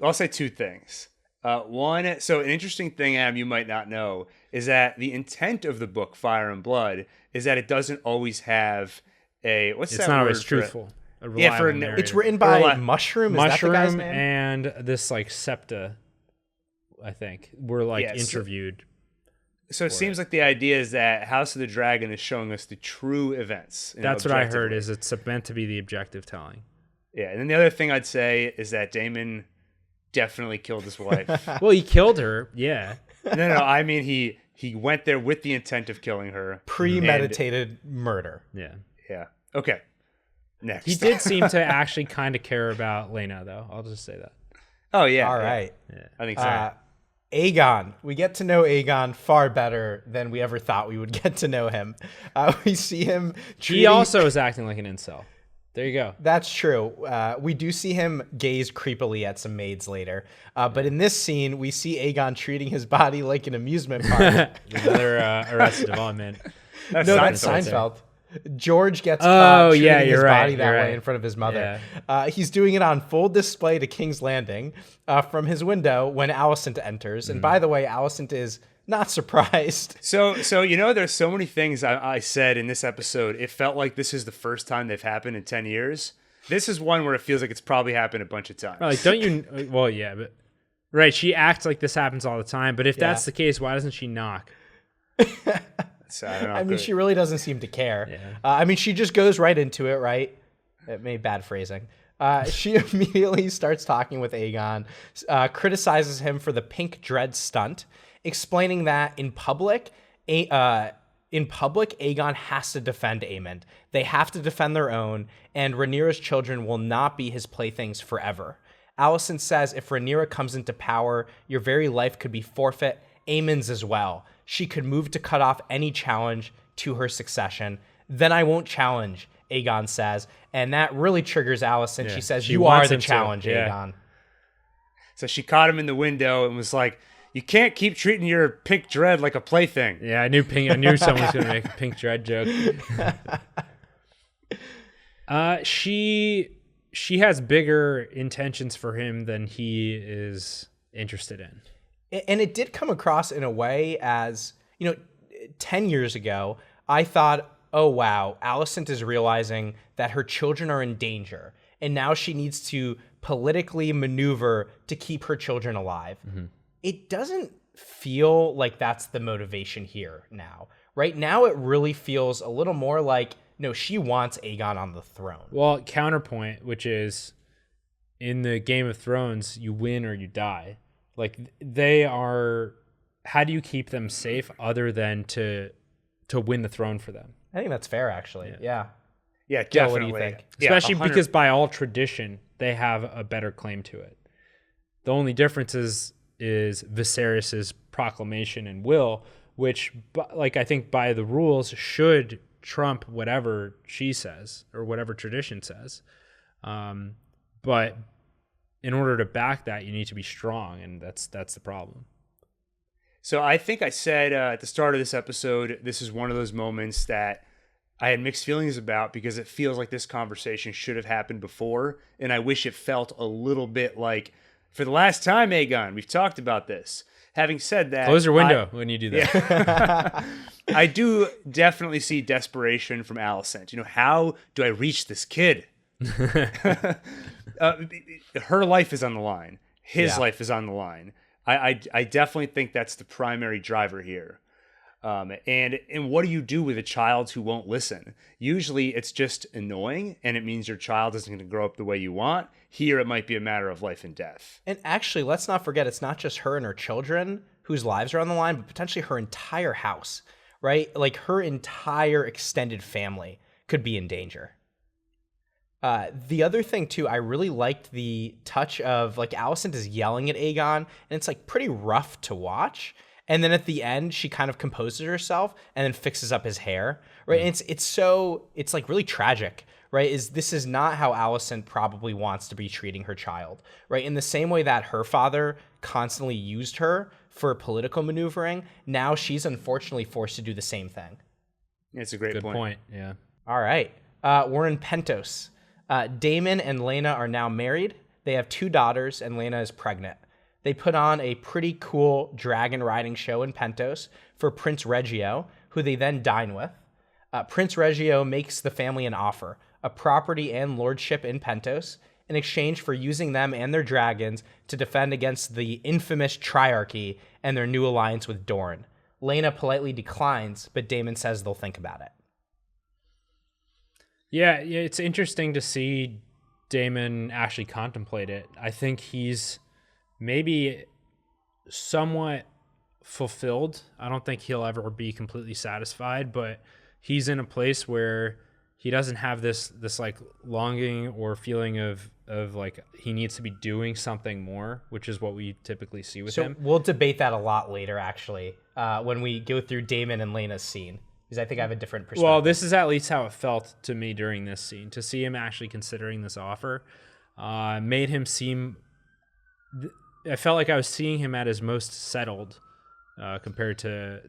I'll say two things. One, so an interesting thing, Adam, you might not know, is that the intent of the book Fire and Blood is that it doesn't always have a It's not always truthful. It's written by Mushroom. Is that the guy's name? And this like Septa, I think, were like interviewed. So it seems like the idea is that House of the Dragon is showing us the true events. That's what I heard. Is it's meant to be the objective telling. Yeah, and then the other thing I'd say is that Damon definitely killed his wife. Well, he killed her. Yeah. No. I mean, he went there with the intent of killing her. Premeditated murder. Yeah. Yeah. Okay. Next. He did seem to actually kind of care about Lena, though. I'll just say that. Oh, yeah. All right. Yeah. I think so. Aegon. We get to know Aegon far better than we ever thought we would get to know him. We see him He also is acting like an incel. There you go. That's true. We do see him gaze creepily at some maids later. But in this scene, we see Aegon treating his body like an amusement park. Another Arrested Development. That's Seinfeld. George gets caught treating his body that way in front of his mother. Yeah. He's doing it on full display to King's Landing from his window when Alicent enters. And by the way, Alicent is not surprised. So there's so many things I said in this episode. It felt like this is the first time they've happened in 10 years. This is one where it feels like it's probably happened a bunch of times. Like, don't you? Well, yeah, but right. She acts like this happens all the time. But if that's the case, why doesn't she knock? So, I don't know. I mean, she really doesn't seem to care. Yeah. I mean, she just goes right into it, right? It made bad phrasing. She immediately starts talking with Aegon, criticizes him for the pink dread stunt, explaining that in public, Aegon has to defend Aemond. They have to defend their own, and Rhaenyra's children will not be his playthings forever. Alicent says if Rhaenyra comes into power, your very life could be forfeit, Aemond's as well. She could move to cut off any challenge to her succession. Then I won't challenge, Aegon says. And that really triggers Alicent. Yeah. She says, you are the challenge, Aegon. So she caught him in the window and was like, you can't keep treating your pink dread like a plaything. Yeah, I knew someone was going to make a pink dread joke. She has bigger intentions for him than he is interested in. And it did come across in a way as, 10 years ago, I thought, oh, wow, Alicent is realizing that her children are in danger. And now she needs to politically maneuver to keep her children alive. Mm-hmm. It doesn't feel like that's the motivation here now. Right now, it really feels a little more like, no, she wants Aegon on the throne. Well, counterpoint, which is in the Game of Thrones, you win or you die. Like, they are, how do you keep them safe other than to win the throne for them? I think that's fair, actually. Yeah. Yeah, definitely. Joe, what do you think? Especially because by all tradition, they have a better claim to it. The only difference is Viserys's proclamation and will, which, like, I think by the rules should trump whatever she says or whatever tradition says. But in order to back that, you need to be strong, and that's the problem. So I think I said at the start of this episode, this is one of those moments that I had mixed feelings about because it feels like this conversation should have happened before, and I wish it felt a little bit like, for the last time, Aegon, we've talked about this. Having said that... Close your window when you do that. Yeah. I do definitely see desperation from Alicent. How do I reach this kid? Her life is on the line. His life is on the line. I definitely think that's the primary driver here. And what do you do with a child who won't listen? Usually it's just annoying, and it means your child isn't going to grow up the way you want. Here it might be a matter of life and death. And actually, let's not forget, it's not just her and her children whose lives are on the line, but potentially her entire house, right? Like, her entire extended family could be in danger. The other thing, too, I really liked the touch of, like, Alicent is yelling at Aegon, and it's, like, pretty rough to watch. And then at the end, she kind of composes herself and then fixes up his hair, right? Mm. And it's like really tragic, right? This is not how Alicent probably wants to be treating her child, right? In the same way that her father constantly used her for political maneuvering. Now she's unfortunately forced to do the same thing. It's a great Good point. Yeah. All right. We're in Pentos. Damon and Lena are now married. They have 2 daughters, and Lena is pregnant. They put on a pretty cool dragon riding show in Pentos for Prince Reggio, who they then dine with. Prince Reggio makes the family an offer, a property and lordship in Pentos, in exchange for using them and their dragons to defend against the infamous Triarchy and their new alliance with Dorne. Lena politely declines, but Damon says they'll think about it. Yeah, it's interesting to see Damon actually contemplate it. I think he's maybe somewhat fulfilled. I don't think he'll ever be completely satisfied, but he's in a place where he doesn't have this like longing or feeling of like he needs to be doing something more, which is what we typically see with him. We'll debate that a lot later, actually, when we go through Damon and Lena's scene, because I think I have a different perspective. Well, this is at least how it felt to me during this scene. To see him actually considering this offer made him seem... I felt like I was seeing him at his most settled compared to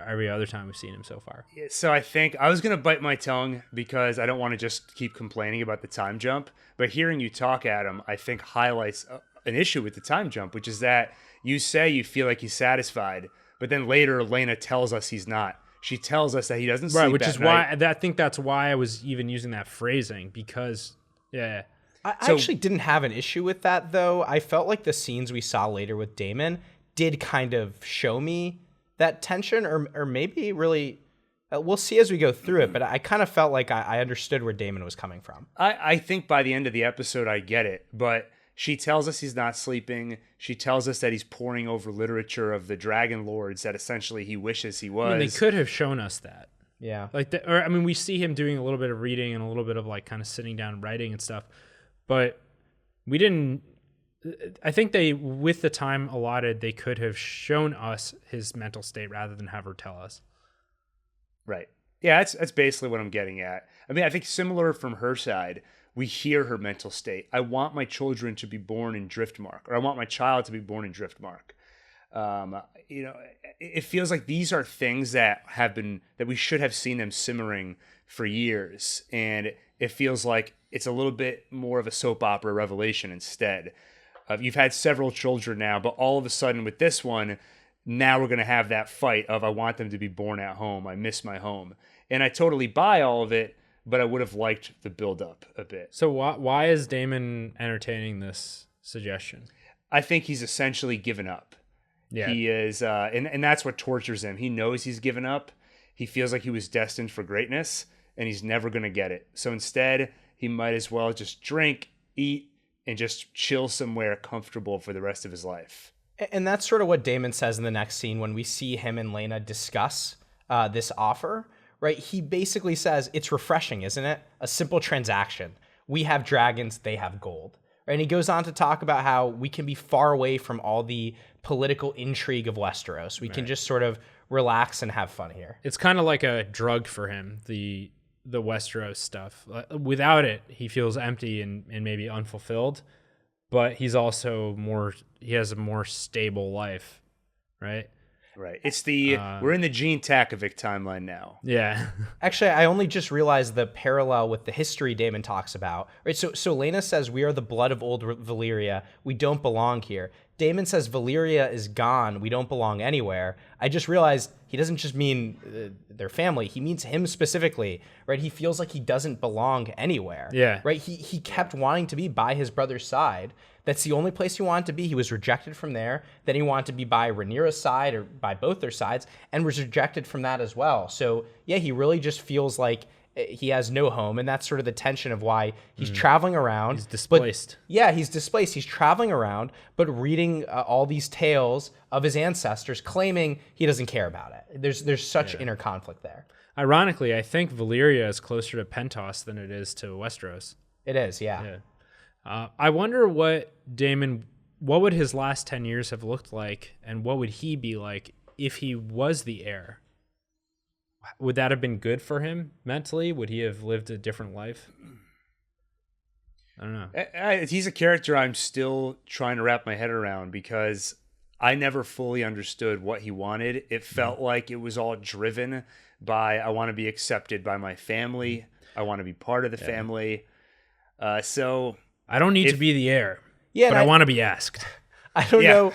every other time we've seen him so far. So I think I was going to bite my tongue because I don't want to just keep complaining about the time jump. But hearing you talk, Adam, I think highlights an issue with the time jump, which is that you say you feel like he's satisfied, but then later Lena tells us he's not. She tells us that he doesn't sleep right, which at is night. why I think that's why I was even using that phrasing, because yeah. I actually didn't have an issue with that, though. I felt like the scenes we saw later with Damon did kind of show me that tension, or maybe really, we'll see as we go through it, but I kind of felt like I understood where Damon was coming from. I think by the end of the episode, I get it, but she tells us he's not sleeping. She tells us that he's poring over literature of the Dragon Lords that essentially he wishes he was. I mean, they could have shown us that. Yeah. We see him doing a little bit of reading and a little bit of like kind of sitting down and writing and stuff, but we didn't. I think with the time allotted, they could have shown us his mental state rather than have her tell us. Right. Yeah, that's basically what I'm getting at. I mean, I think similar from her side, we hear her mental state. I want my children to be born in Driftmark, or I want my child to be born in Driftmark. It feels like these are things that we should have seen them simmering for years, and it feels like it's a little bit more of a soap opera revelation instead. You've had several children now, but all of a sudden with this one, now we're going to have that fight of I want them to be born at home. I miss my home. And I totally buy all of it, but I would have liked the build-up a bit. So why is Damon entertaining this suggestion? I think he's essentially given up. Yeah. He is, and that's what tortures him. He knows he's given up. He feels like he was destined for greatness, and he's never going to get it. So instead, he might as well just drink, eat, and just chill somewhere comfortable for the rest of his life. And that's sort of what Damon says in the next scene when we see him and Lena discuss this offer, right? He basically says, it's refreshing, isn't it? A simple transaction. We have dragons, they have gold. Right? And he goes on to talk about how we can be far away from all the political intrigue of Westeros. We can just sort of relax and have fun here. It's kind of like a drug for him, the Westeros stuff. Without it, he feels empty and maybe unfulfilled, but he has a more stable life, right? Right. It's we're in the Gene Takovic timeline now. Yeah. Actually, I only just realized the parallel with the history Damon talks about. Right. So Lena says, we are the blood of old Valyria. We don't belong here. Damon says Valyria is gone. We don't belong anywhere. I just realized he doesn't just mean their family. He means him specifically, right? He feels like he doesn't belong anywhere. Yeah. Right. He kept wanting to be by his brother's side. That's the only place he wanted to be. He was rejected from there. Then he wanted to be by Rhaenyra's side or by both their sides and was rejected from that as well. So yeah, he really just feels like he has no home, and that's sort of the tension of why he's traveling around. He's displaced. He's displaced. He's traveling around, but reading all these tales of his ancestors, claiming he doesn't care about it. There's such inner conflict there. Ironically, I think Valyria is closer to Pentos than it is to Westeros. It is, yeah. I wonder what would his last 10 years have looked like, and what would he be like if he was the heir? Would that have been good for him mentally? Would he have lived a different life? I don't know. He's a character I'm still trying to wrap my head around because I never fully understood what he wanted. It felt like it was all driven by, I want to be accepted by my family. I want to be part of the family. So I don't need to be the heir, Yeah, but and I want to be asked. I don't Yeah. know.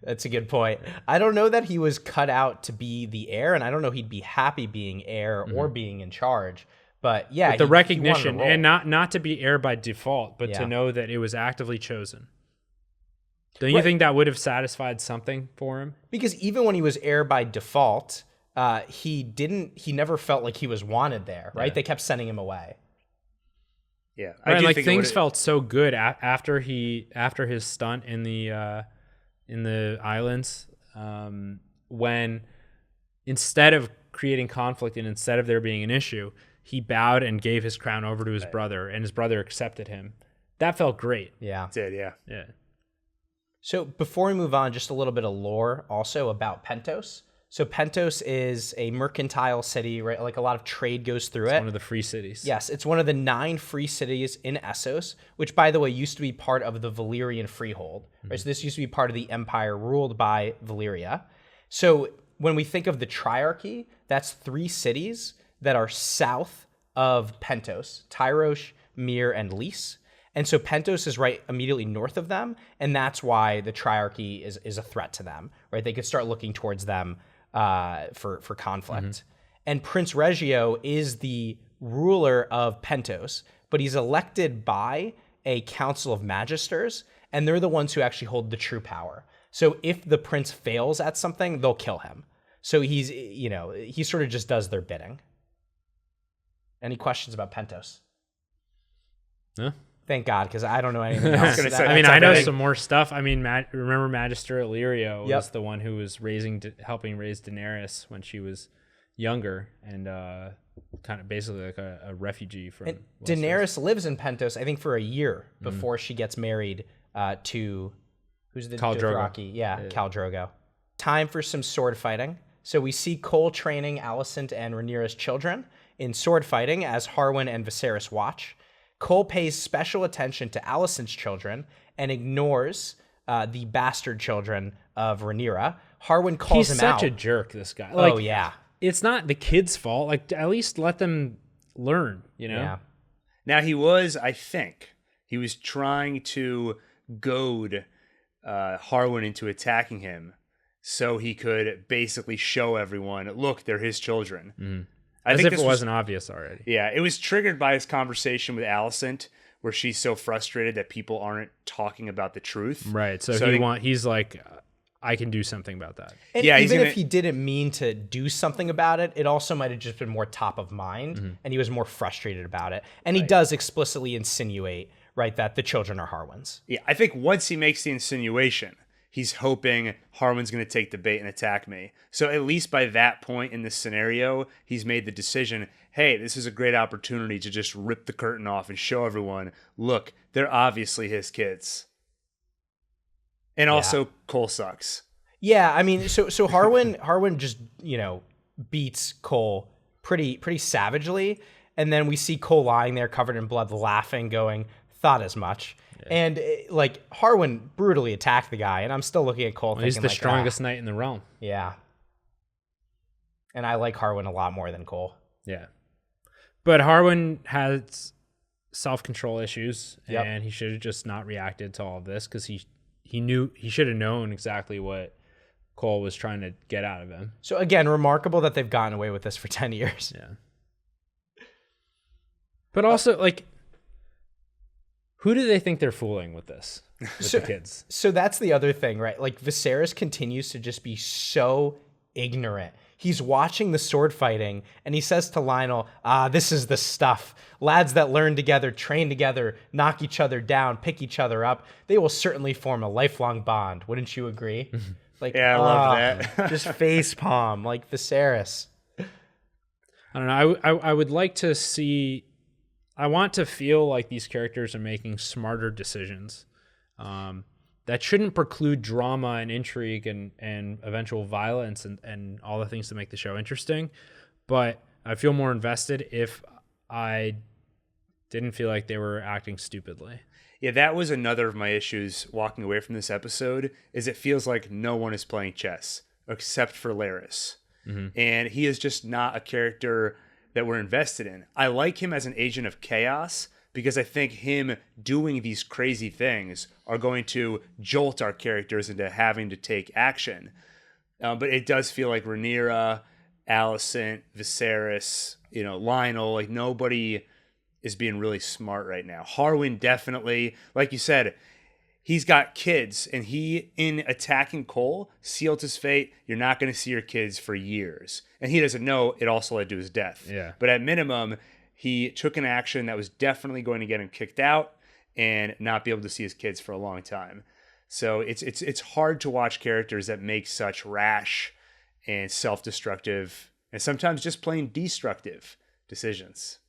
That's a good point. I don't know that he was cut out to be the heir, and I don't know he'd be happy being heir or being in charge. But yeah, But the he recognition, wanted a and role. not to be heir by default, but Yeah. to know that it was actively chosen. Don't you think that would have satisfied something for him? Because even when he was heir by default, he never felt like he was wanted there, right? They kept sending him away. yeah, Right, like think it things would've- felt so good after his stunt in the islands, when instead of creating conflict and instead of there being an issue, he bowed and gave his crown over to his brother, and his brother accepted him. That felt great. Yeah. did, yeah. Yeah. So before we move on, just a little bit of lore also about Pentos. So Pentos is a mercantile city, right? Like a lot of trade goes through it. One of the free cities. Yes, it's one of the 9 free cities in Essos, which, by the way, used to be part of the Valyrian freehold. Right? So this used to be part of the empire ruled by Valyria. So when we think of the Triarchy, that's 3 cities that are south of Pentos: Tyrosh, Myr, and Lys. And so Pentos is right immediately north of them, and that's why the Triarchy is a threat to them, right? They could start looking towards them for conflict. And Prince Regio is the ruler of Pentos, but he's elected by a council of magisters, and they're the ones who actually hold the true power. So if the prince fails at something, they'll kill him. So he sort of just does their bidding. Any questions about Pentos? Yeah. Thank God, because I don't know anything else. gonna say, I mean, that's I know everything. some more stuff. I mean, remember Magister Illyrio Yep. was the one who was helping raise Daenerys when she was younger, and kind of basically like a refugee from And Westeros. Daenerys lives in Pentos, I think, for a year before she gets married to who's the Khal Drogo. Dothraki? Yeah, Khal Drogo. Time for some sword fighting. So we see Cole training Alicent and Rhaenyra's children in sword fighting as Harwin and Viserys watch. Cole pays special attention to Alicent's children and ignores the bastard children of Rhaenyra. Harwin calls He's him out. such a jerk, this guy. Oh, Like, yeah. it's not the kid's fault. Like, at least let them learn, you know? Yeah. Now I think he was trying to goad Harwin into attacking him so he could basically show everyone, look, they're his children. I As think if this it wasn't obvious already. Yeah, it was triggered by his conversation with Alicent, where she's so frustrated that people aren't talking about the truth. Right. So, So he's like, I can do something about that. And Yeah, he's even gonna- if he didn't mean to do something about it, it also might have just been more top of mind, and he was more frustrated about it. And he does explicitly insinuate, right, that the children are Harwin's. Yeah, I think once he makes the insinuation, he's hoping Harwin's going to take the bait and attack me. So at least by that point in this scenario, he's made the decision, hey, this is a great opportunity to just rip the curtain off and show everyone, look, they're obviously his kids. And also, Cole sucks. Yeah, I mean, so Harwin just, beats Cole pretty savagely, and then we see Cole lying there covered in blood, laughing, going, thought as much. And Harwin brutally attacked the guy, and I'm still looking at Cole He's thinking the like, strongest knight in the realm. yeah. And I like Harwin a lot more than Cole. Yeah. But Harwin has self-control issues, Yep. and he should have just not reacted to all of this, because he should have known exactly what Cole was trying to get out of him. So again, remarkable that they've gotten away with this for 10 years. Yeah. But also, like, who do they think they're fooling with this? With the kids? So that's the other thing, right? Like Viserys continues to just be so ignorant. He's watching the sword fighting and he says to Lionel, this is the stuff. Lads that learn together, train together, knock each other down, pick each other up. They will certainly form a lifelong bond. Wouldn't you agree? Like, Yeah, I love that. Just face palm like Viserys. I don't know. I would like to see. I want to feel like these characters are making smarter decisions. That shouldn't preclude drama and intrigue and eventual violence and all the things to make the show interesting. But I feel more invested if I didn't feel like they were acting stupidly. Yeah, that was another of my issues walking away from this episode, is it feels like no one is playing chess except for Laris. And he is just not a character that we're invested in. I like him as an agent of chaos because I think him doing these crazy things are going to jolt our characters into having to take action. But it does feel like Rhaenyra, Alicent, Viserys, Lionel, like nobody is being really smart right now. Harwin definitely, like you said, he's got kids, and he, in attacking Cole, sealed his fate. You're not going to see your kids for years. And he doesn't know it also led to his death. Yeah. But at minimum, he took an action that was definitely going to get him kicked out and not be able to see his kids for a long time. So it's hard to watch characters that make such rash and self-destructive and sometimes just plain destructive decisions.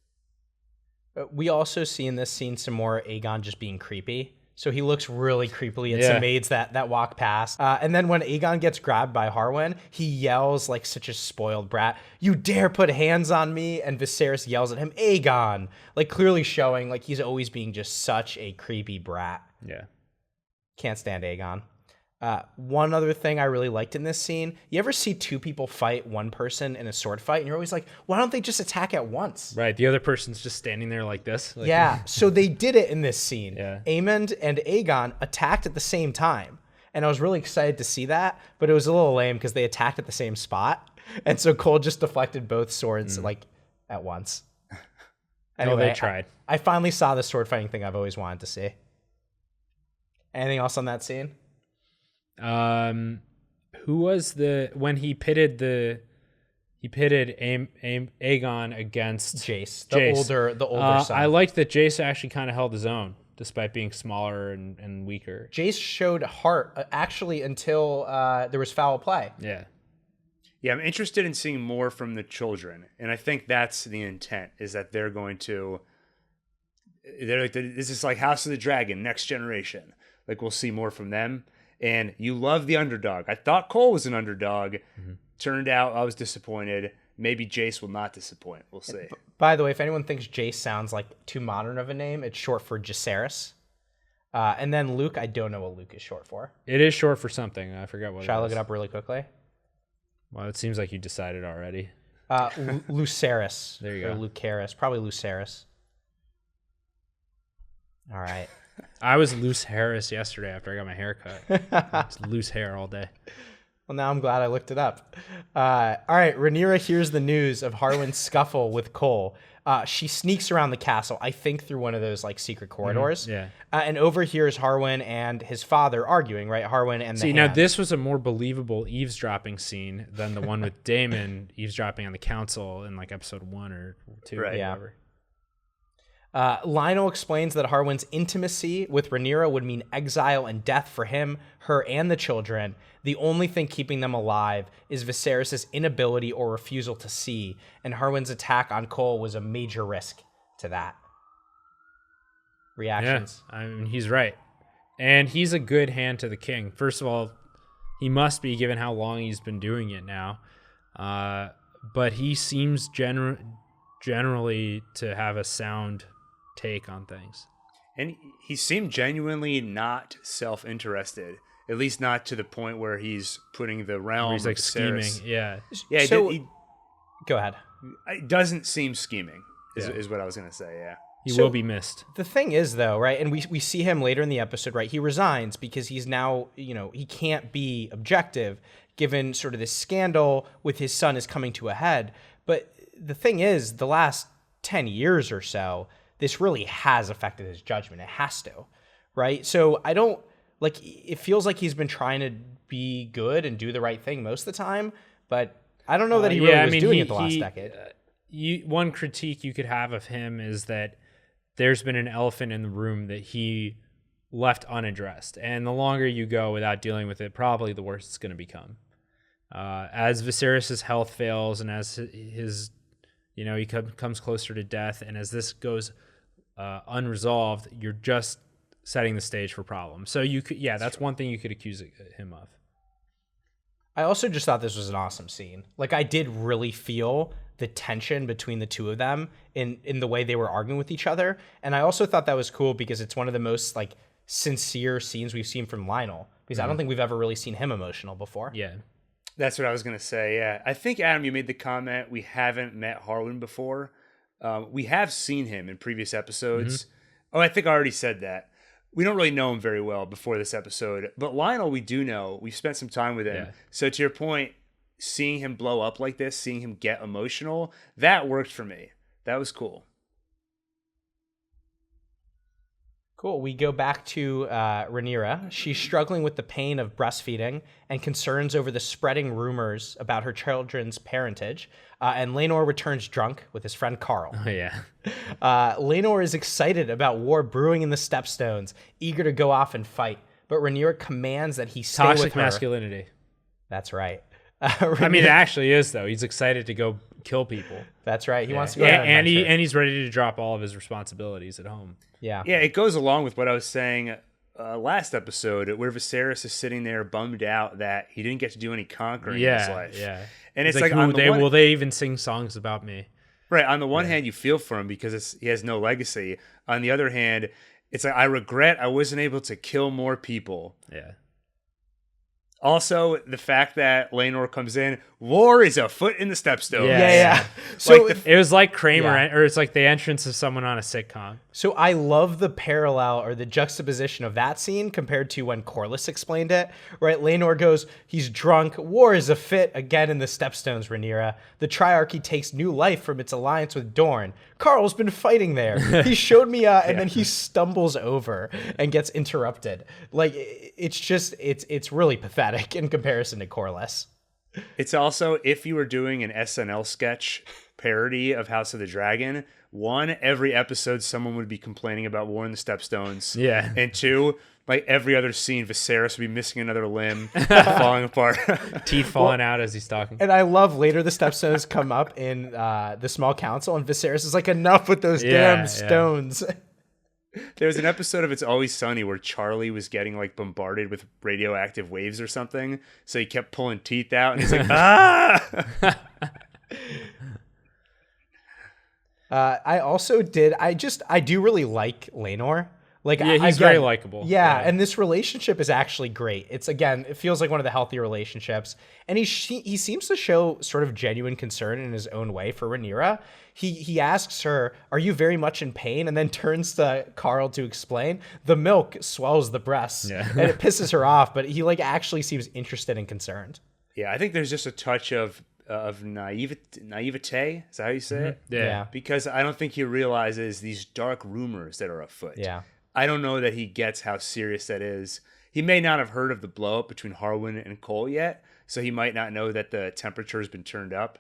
We also see in this scene some more Aegon just being creepy. So he looks really creepily at some maids that walk past. And then when Aegon gets grabbed by Harwin, he yells like such a spoiled brat, "You dare put hands on me!" And Viserys yells at him, "Aegon!" Like clearly showing like he's always being just such a creepy brat. Yeah. Can't stand Aegon. One other thing I really liked in this scene, you ever see two people fight one person in a sword fight and you're always like, why don't they just attack at once? Right. The other person's just standing there like this. Like, Yeah. So they did it in this scene. Yeah. Aemond and Aegon attacked at the same time. And I was really excited to see that, but it was a little lame because they attacked at the same spot. And so Cole just deflected both swords like at once. Anyway, they tried. I finally saw the sword fighting thing I've always wanted to see. Anything else on that scene? Who was when he pitted Aegon against Jace, Jace. the older son. I liked that Jace actually kind of held his own despite being smaller and weaker. Jace showed heart actually until there was foul play. Yeah. Yeah, I'm interested in seeing more from the children, and I think that's the intent, is that they're like, this is like House of the Dragon, next generation. Like, we'll see more from them. And you love the underdog. I thought Cole was an underdog. Turned out I was disappointed. Maybe Jace will not disappoint. We'll see. By the way, if anyone thinks Jace sounds like too modern of a name, it's short for Jacaerys. And then Luke, I don't know what Luke is short for. It is short for something. I forgot what Should I look it up really quickly? Well, it seems like you decided already. Lucerys. There you or go. Lucerys. Probably Lucerys. All right. I was loose Harris yesterday after I got my hair cut. It's loose hair all day. Well, now I'm glad I looked it up. All right, Rhaenyra hears the news of Harwin's scuffle with Cole. She sneaks around the castle, I think through one of those like secret corridors. Yeah. And overhears Harwin and his father arguing, right? Harwin and See, the now Hand. this was a more believable eavesdropping scene than the one with Damon eavesdropping on the council in like episode 1 or 2. Right. Or Yeah. whatever. Lionel explains that Harwin's intimacy with Rhaenyra would mean exile and death for him, her, and the children. The only thing keeping them alive is Viserys' inability or refusal to see, and Harwin's attack on Cole was a major risk to that. Reactions? Yeah, I mean, he's right. And he's a good hand to the king. First of all, he must be, given how long he's been doing it now. But he seems generally to have a sound take on things. And he seemed genuinely not self-interested, at least not to the point where he's putting the realm. He's like of scheming. Viserys. Yeah. Yeah, So- he Go ahead. it doesn't seem scheming, Yeah. is what I was going to say, yeah. He So- will be missed. The thing is, though, right, and we see him later in the episode, right, he resigns because he's now, he can't be objective given sort of this scandal with his son is coming to a head. But the thing is, the last 10 years or so, this really has affected his judgment. It has to, right? So I don't, like, it feels like he's been trying to be good and do the right thing most of the time, but I don't know that he really was doing it the last decade. One critique you could have of him is that there's been an elephant in the room that he left unaddressed. And the longer you go without dealing with it, probably the worse it's going to become. As Viserys' health fails and as his, he comes closer to death, and as this goes unresolved, you're just setting the stage for problems. So that's one thing you could accuse him of. I also just thought this was an awesome scene. Like, I did really feel the tension between the two of them in the way they were arguing with each other. And I also thought that was cool because it's one of the most like sincere scenes we've seen from Lionel, because I don't think we've ever really seen him emotional before. Yeah. That's what I was going to say, yeah. I think, Adam, you made the comment, we haven't met Harwin before. We have seen him in previous episodes. Oh, I think I already said that. We don't really know him very well before this episode. But Lionel, we do know. We've spent some time with him. Yeah. So to your point, seeing him blow up like this, seeing him get emotional, that worked for me. That was cool. Cool. We go back to Rhaenyra. She's struggling with the pain of breastfeeding and concerns over the spreading rumors about her children's parentage. And Laenor returns drunk with his friend Carl. Oh, yeah. Laenor is excited about war brewing in the Stepstones, eager to go off and fight. But Rhaenyra commands that he stay with her. Toxic masculinity. That's right. I mean, it actually is, though. He's excited to go kill people. That's right. He wants to go Yeah, on an adventure. and he's ready to drop all of his responsibilities at home. Yeah. Yeah, it goes along with what I was saying last episode, where Viserys is sitting there bummed out that he didn't get to do any conquering in his life. Yeah. And He's it's like on the one, will they even sing songs about me? right, on the one hand, you feel for him because he has no legacy. On the other hand, it's like, I regret I wasn't able to kill more people. Yeah. Also, the fact that Laenor comes in, war is afoot in the Stepstones. Yeah. So Like It was like Kramer, Yeah. or it's like the entrance of someone on a sitcom. So I love the parallel or the juxtaposition of that scene compared to when Corlys explained it, right? Laenor goes, he's drunk, war is afoot again in the Stepstones, Rhaenyra. The Triarchy takes new life from its alliance with Dorne. Carl's been fighting there. He showed me, and then he stumbles over and gets interrupted. Like, it's just, it's really pathetic in comparison to Corlys. It's also, if you were doing an SNL sketch parody of House of the Dragon, one, every episode someone would be complaining about war in the Stepstones. Yeah. And two, like every other scene, Viserys would be missing another limb, falling apart. Teeth falling out as he's talking. And I love later the Stepstones come up in the small council, and Viserys is like, enough with those damn stones. There was an episode of It's Always Sunny where Charlie was getting like bombarded with radioactive waves or something. So he kept pulling teeth out and he's like, ah! I do really like Laenor. Like, Yeah, he's very likable. Yeah, Yeah. and this relationship is actually great. It's, again, it feels like one of the healthier relationships. And he seems to show sort of genuine concern in his own way for Rhaenyra. He asks her, are you very much in pain? And then turns to Carl to explain. The milk swells the breasts. Yeah. And it pisses her off, but he like actually seems interested and concerned. Yeah, I think there's just a touch of naivete. Is that how you say it? Yeah. Because I don't think he realizes these dark rumors that are afoot. Yeah. I don't know that he gets how serious that is. He may not have heard of the blow up between Harwin and Cole yet, so he might not know that the temperature has been turned up.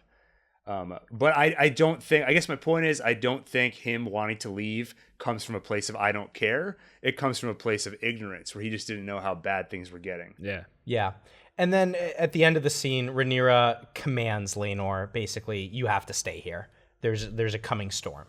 But I don't think, I guess my point is, I don't think him wanting to leave comes from a place of I don't care. It comes from a place of ignorance where he just didn't know how bad things were getting. Yeah. Yeah. And then at the end of the scene, Rhaenyra commands Laenor, basically, you have to stay here. There's a coming storm.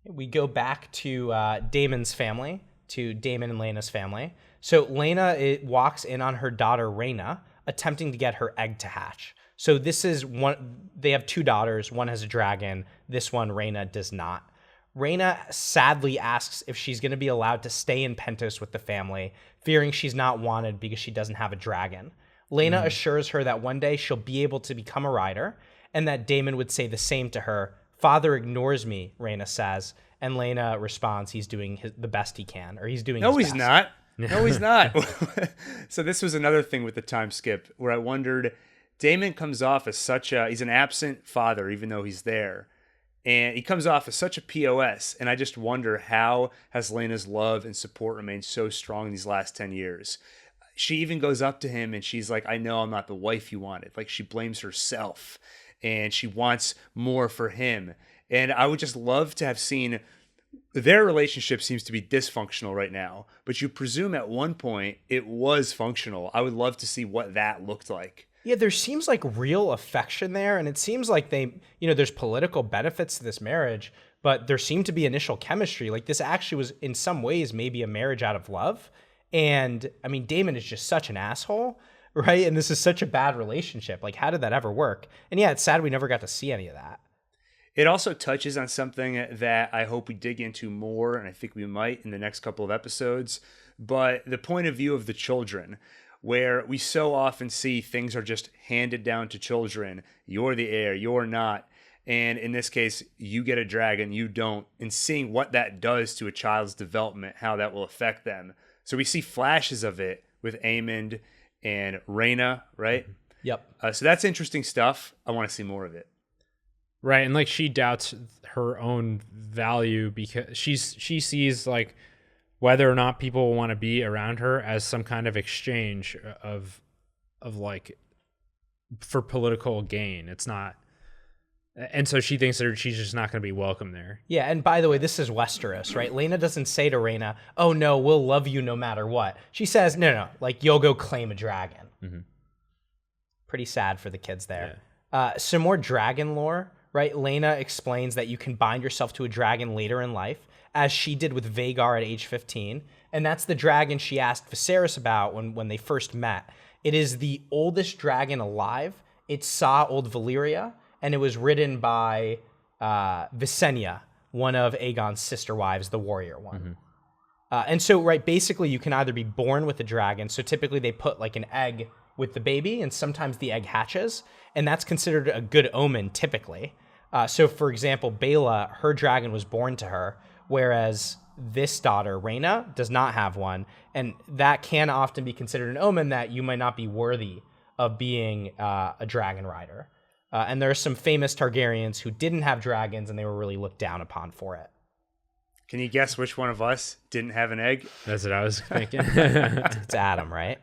We go back to Damon's family, to Damon and Lena's family. So Lena walks in on her daughter, Rhaena, attempting to get her egg to hatch. So this is one, they have two daughters. One has a dragon. This one, Rhaena, does not. Rhaena sadly asks if she's going to be allowed to stay in Pentos with the family, fearing she's not wanted because she doesn't have a dragon. Lena assures her that one day she'll be able to become a rider, and that Damon would say the same to her. Father ignores me, Rhaena says, and Lena responds he's doing the best he can, or he's doing his best. Not. No, he's not. So this was another thing with the time skip where I wondered, Damon comes off as he's an absent father, even though he's there. And he comes off as such a POS. And I just wonder, how has Lena's love and support remained so strong these last 10 years? She even goes up to him and she's like, I know I'm not the wife you wanted. Like, she blames herself and she wants more for him. And I would just love to have seen, their relationship seems to be dysfunctional right now, but you presume at one point it was functional. I would love to see what that looked like. Yeah, there seems like real affection there, and it seems like there's political benefits to this marriage, but there seemed to be initial chemistry. Like, this actually was, in some ways, maybe a marriage out of love. And, I mean, Damon is just such an asshole, right? And this is such a bad relationship. Like, how did that ever work? And yeah, it's sad we never got to see any of that. It also touches on something that I hope we dig into more, and I think we might in the next couple of episodes, but the point of view of the children, where we so often see things are just handed down to children. You're the heir, you're not. And in this case, you get a dragon, you don't. And seeing what that does to a child's development, how that will affect them. So we see flashes of it with Aemond and Rhaena, right? Yep. So that's interesting stuff. I want to see more of it. Right, and like she doubts her own value because she sees like whether or not people want to be around her as some kind of exchange of like for political gain. It's not, and so she thinks that she's just not going to be welcome there. Yeah, and by the way, this is Westeros, right? Lena doesn't say to Rhaena, "Oh no, we'll love you no matter what." She says, "No, like you'll go claim a dragon." Mm-hmm. Pretty sad for the kids there. Yeah. Some more dragon lore. Right, Lena explains that you can bind yourself to a dragon later in life, as she did with Vhagar at age 15, and that's the dragon she asked Viserys about when they first met. It is the oldest dragon alive. It saw old Valyria, and it was ridden by Visenya, one of Aegon's sister wives, the warrior one. Mm-hmm. And so, right, basically you can either be born with a dragon, so typically they put like an egg with the baby, and sometimes the egg hatches, and that's considered a good omen typically. So for example, Baela, her dragon was born to her, whereas this daughter, Rhaena, does not have one, and that can often be considered an omen that you might not be worthy of being a dragon rider. And there are some famous Targaryens who didn't have dragons, and they were really looked down upon for it. Can you guess which one of us didn't have an egg? That's what I was thinking. It's Adam, right?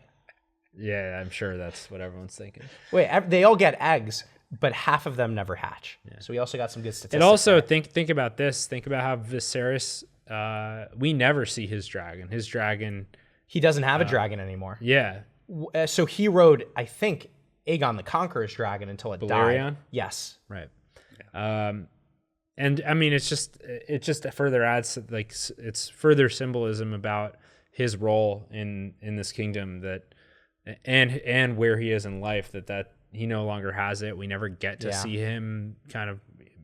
Yeah, I'm sure that's what everyone's thinking. Wait, they all get eggs, but half of them never hatch. Yeah. So we also got some good statistics. And also there. think about this. Think about how Viserys, we never see his dragon. His dragon... He doesn't have a dragon anymore. Yeah. So he rode, I think, Aegon the Conqueror's dragon until it died. Yes. Right. Yeah. And I mean, it just further adds, like, it's further symbolism about his role in this kingdom that... And where he is in life, that he no longer has it. We never get to see him kind of,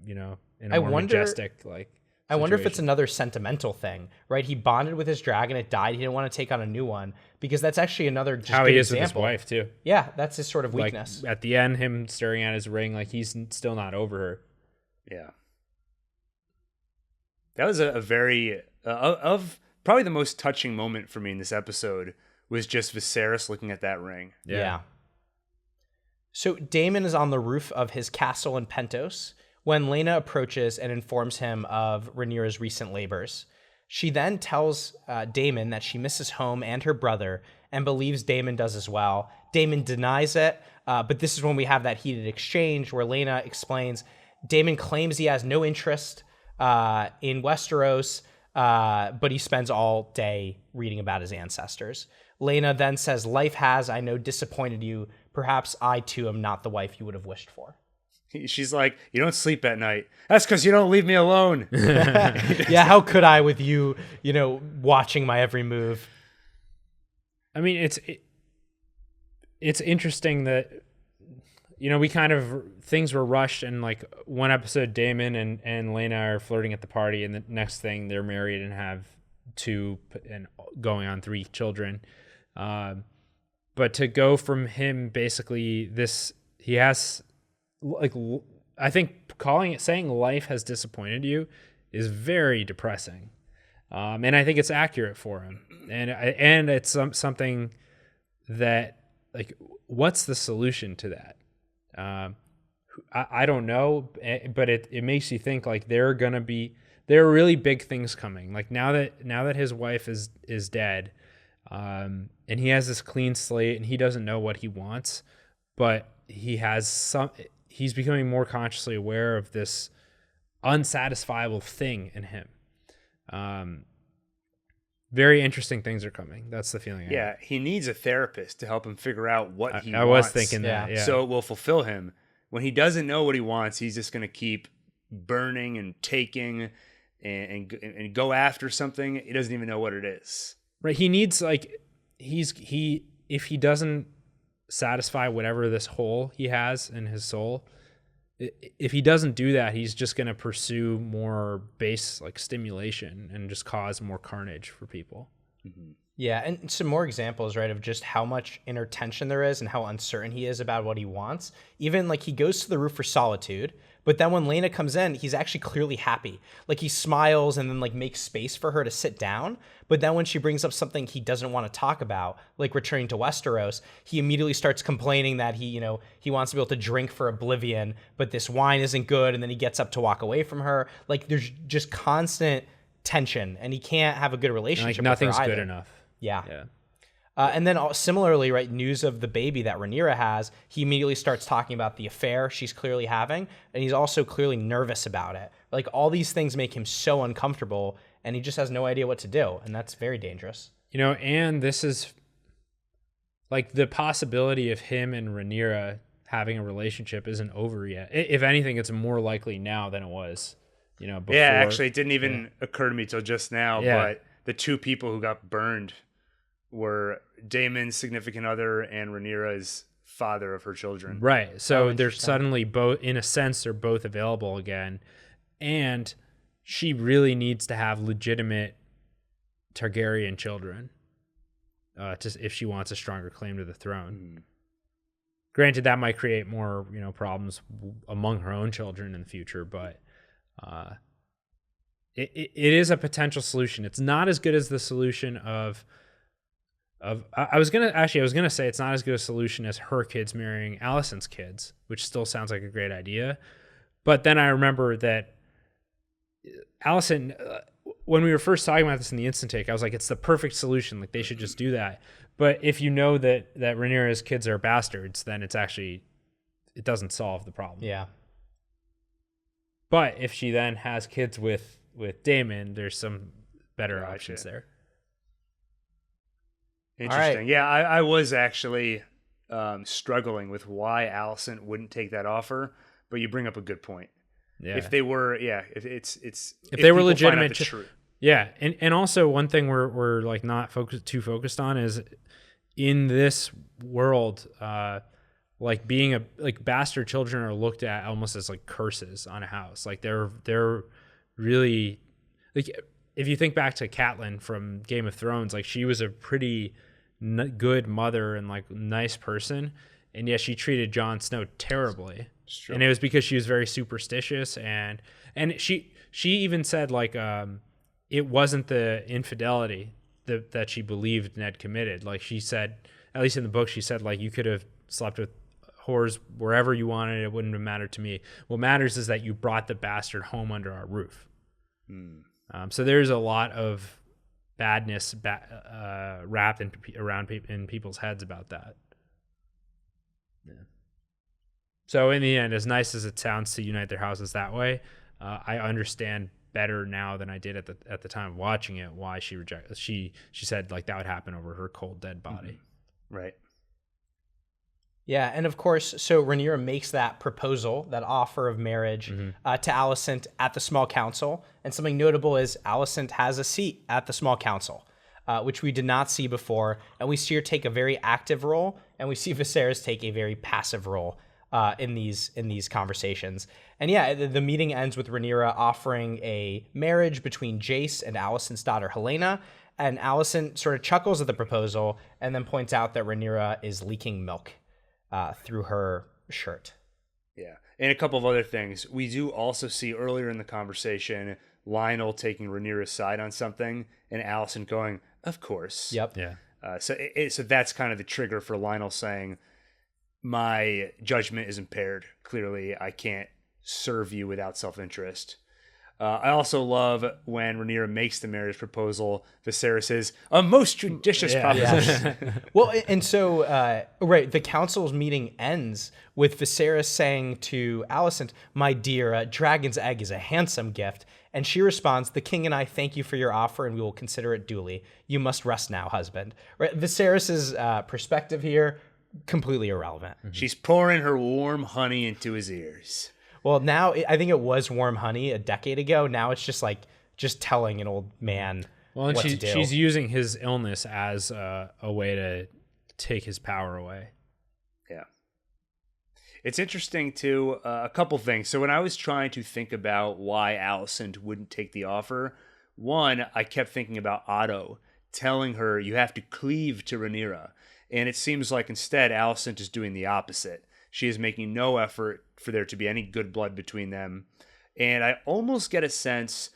in a more majestic like. I wonder if it's another sentimental thing, right? He bonded with his dragon, it died. He didn't want to take on a new one because that's actually another just how good he is example. With his wife too. Yeah, that's his sort of weakness. Like, at the end, him staring at his ring, like he's still not over her. Yeah, that was a very of probably the most touching moment for me in this episode. Was just Viserys looking at that ring. Yeah. So Damon is on the roof of his castle in Pentos when Lena approaches and informs him of Rhaenyra's recent labors. She then tells Damon that she misses home and her brother and believes Damon does as well. Damon denies it, but this is when we have that heated exchange where Lena explains Damon claims he has no interest in Westeros, but he spends all day reading about his ancestors. Lena then says, "Life has, I know, disappointed you. Perhaps I, too, am not the wife you would have wished for." She's like, "You don't sleep at night. That's because you don't leave me alone." Yeah, how could I with you, watching my every move? I mean, it's interesting that, we kind of, things were rushed, and like one episode, Damon and Lena are flirting at the party, and the next thing they're married and have 2 and going on 3 children. But to go from him, basically he has like, I think saying life has disappointed you is very depressing. And I think it's accurate for him. And it's something that, like, what's the solution to that? I don't know, but it makes you think, like, there are really big things coming. Like now that his wife is dead, and he has this clean slate and he doesn't know what he wants, but he's becoming more consciously aware of this unsatisfiable thing in him. Very interesting things are coming. That's the feeling. Yeah, he needs a therapist to help him figure out what he wants. I was thinking that. Yeah. So it will fulfill him. When he doesn't know what he wants, he's just going to keep burning and taking and go after something. He doesn't even know what it is. Right. He needs, like, if he doesn't satisfy whatever this hole he has in his soul. If he doesn't do that, he's just going to pursue more base like stimulation and just cause more carnage for people. Mm-hmm. Yeah, and some more examples, right, of just how much inner tension there is and how uncertain he is about what he wants. Even like he goes to the roof for solitude, but then when Lena comes in, he's actually clearly happy. Like he smiles and then like makes space for her to sit down. But then when she brings up something he doesn't want to talk about, like returning to Westeros, he immediately starts complaining that he wants to be able to drink for oblivion, but this wine isn't good. And then he gets up to walk away from her. Like there's just constant tension, and he can't have a good relationship. Like nothing's with her either. Good enough. Yeah. And then similarly, right, news of the baby that Rhaenyra has, he immediately starts talking about the affair she's clearly having, and he's also clearly nervous about it. Like all these things make him so uncomfortable, and he just has no idea what to do, and that's very dangerous. And this is like the possibility of him and Rhaenyra having a relationship isn't over yet. If anything, it's more likely now than it was, before. Yeah, actually, it didn't even occur to me till just now, but the two people who got burned were Damon's significant other and Rhaenyra's father of her children. Right. So they're suddenly both, in a sense, they're both available again. And she really needs to have legitimate Targaryen children if she wants a stronger claim to the throne. Mm. Granted, that might create more, problems among her own children in the future, but it is a potential solution. It's not as good as the solution of I was gonna say it's not as good a solution as her kids marrying Alicent's kids, which still sounds like a great idea. But then I remember that Alicent, when we were first talking about this in the instant take, I was like, it's the perfect solution. Like they should just do that. But if you know that Rhaenyra's kids are bastards, then it doesn't solve the problem. Yeah. But if she then has kids with Damon, there's some better options there. Interesting. Right. Yeah, I was actually struggling with why Alicent wouldn't take that offer, but you bring up a good point. Yeah. If they were, if they were legitimate, find out the truth. Yeah, and also one thing we're like not too focused on is in this world, like being bastard children are looked at almost as like curses on a house. Like they're really like, if you think back to Catelyn from Game of Thrones, like she was a pretty good mother and like nice person, and yet she treated Jon Snow terribly. And it was because she was very superstitious, and she even said like it wasn't the infidelity that she believed Ned committed. Like she said, at least in the book, she said like you could have slept with whores wherever you wanted, it wouldn't have mattered to me. What matters is that you brought the bastard home under our roof. So there's a lot of badness wrapped in people's heads about that. Yeah. So in the end, as nice as it sounds to unite their houses that way, I understand better now than I did at the time of watching it why she rejected. She said like that would happen over her cold dead body. Mm-hmm. Right. Yeah, and of course, so Rhaenyra makes that proposal, that offer of marriage to Alicent at the Small Council. And something notable is Alicent has a seat at the Small Council, which we did not see before. And we see her take a very active role, and we see Viserys take a very passive role in these conversations. And yeah, the meeting ends with Rhaenyra offering a marriage between Jace and Alicent's daughter Helena. And Alicent sort of chuckles at the proposal and then points out that Rhaenyra is leaking milk through her shirt. Yeah. And a couple of other things. We do also see earlier in the conversation Lionel taking Rhaenyra's side on something and Alicent going, of course. Yep. Yeah. So that's kind of the trigger for Lionel saying, my judgment is impaired. Clearly, I can't serve you without self-interest. I also love when Rhaenyra makes the marriage proposal, Viserys says, a most judicious proposition. Yeah. Well, and so, right, the council's meeting ends with Viserys saying to Alicent, my dear, a dragon's egg is a handsome gift. And she responds, the king and I thank you for your offer and we will consider it duly. You must rest now, husband. Right? Viserys' perspective here, completely irrelevant. Mm-hmm. She's pouring her warm honey into his ears. Well, now I think it was warm honey a decade ago. Now it's just telling an old man what to do. She's using his illness as a way to take his power away. Yeah. It's interesting, too, a couple things. So when I was trying to think about why Alicent wouldn't take the offer, one, I kept thinking about Otto telling her you have to cleave to Rhaenyra. And it seems like instead Alicent is doing the opposite. She is making no effort for there to be any good blood between them. And I almost get a sense,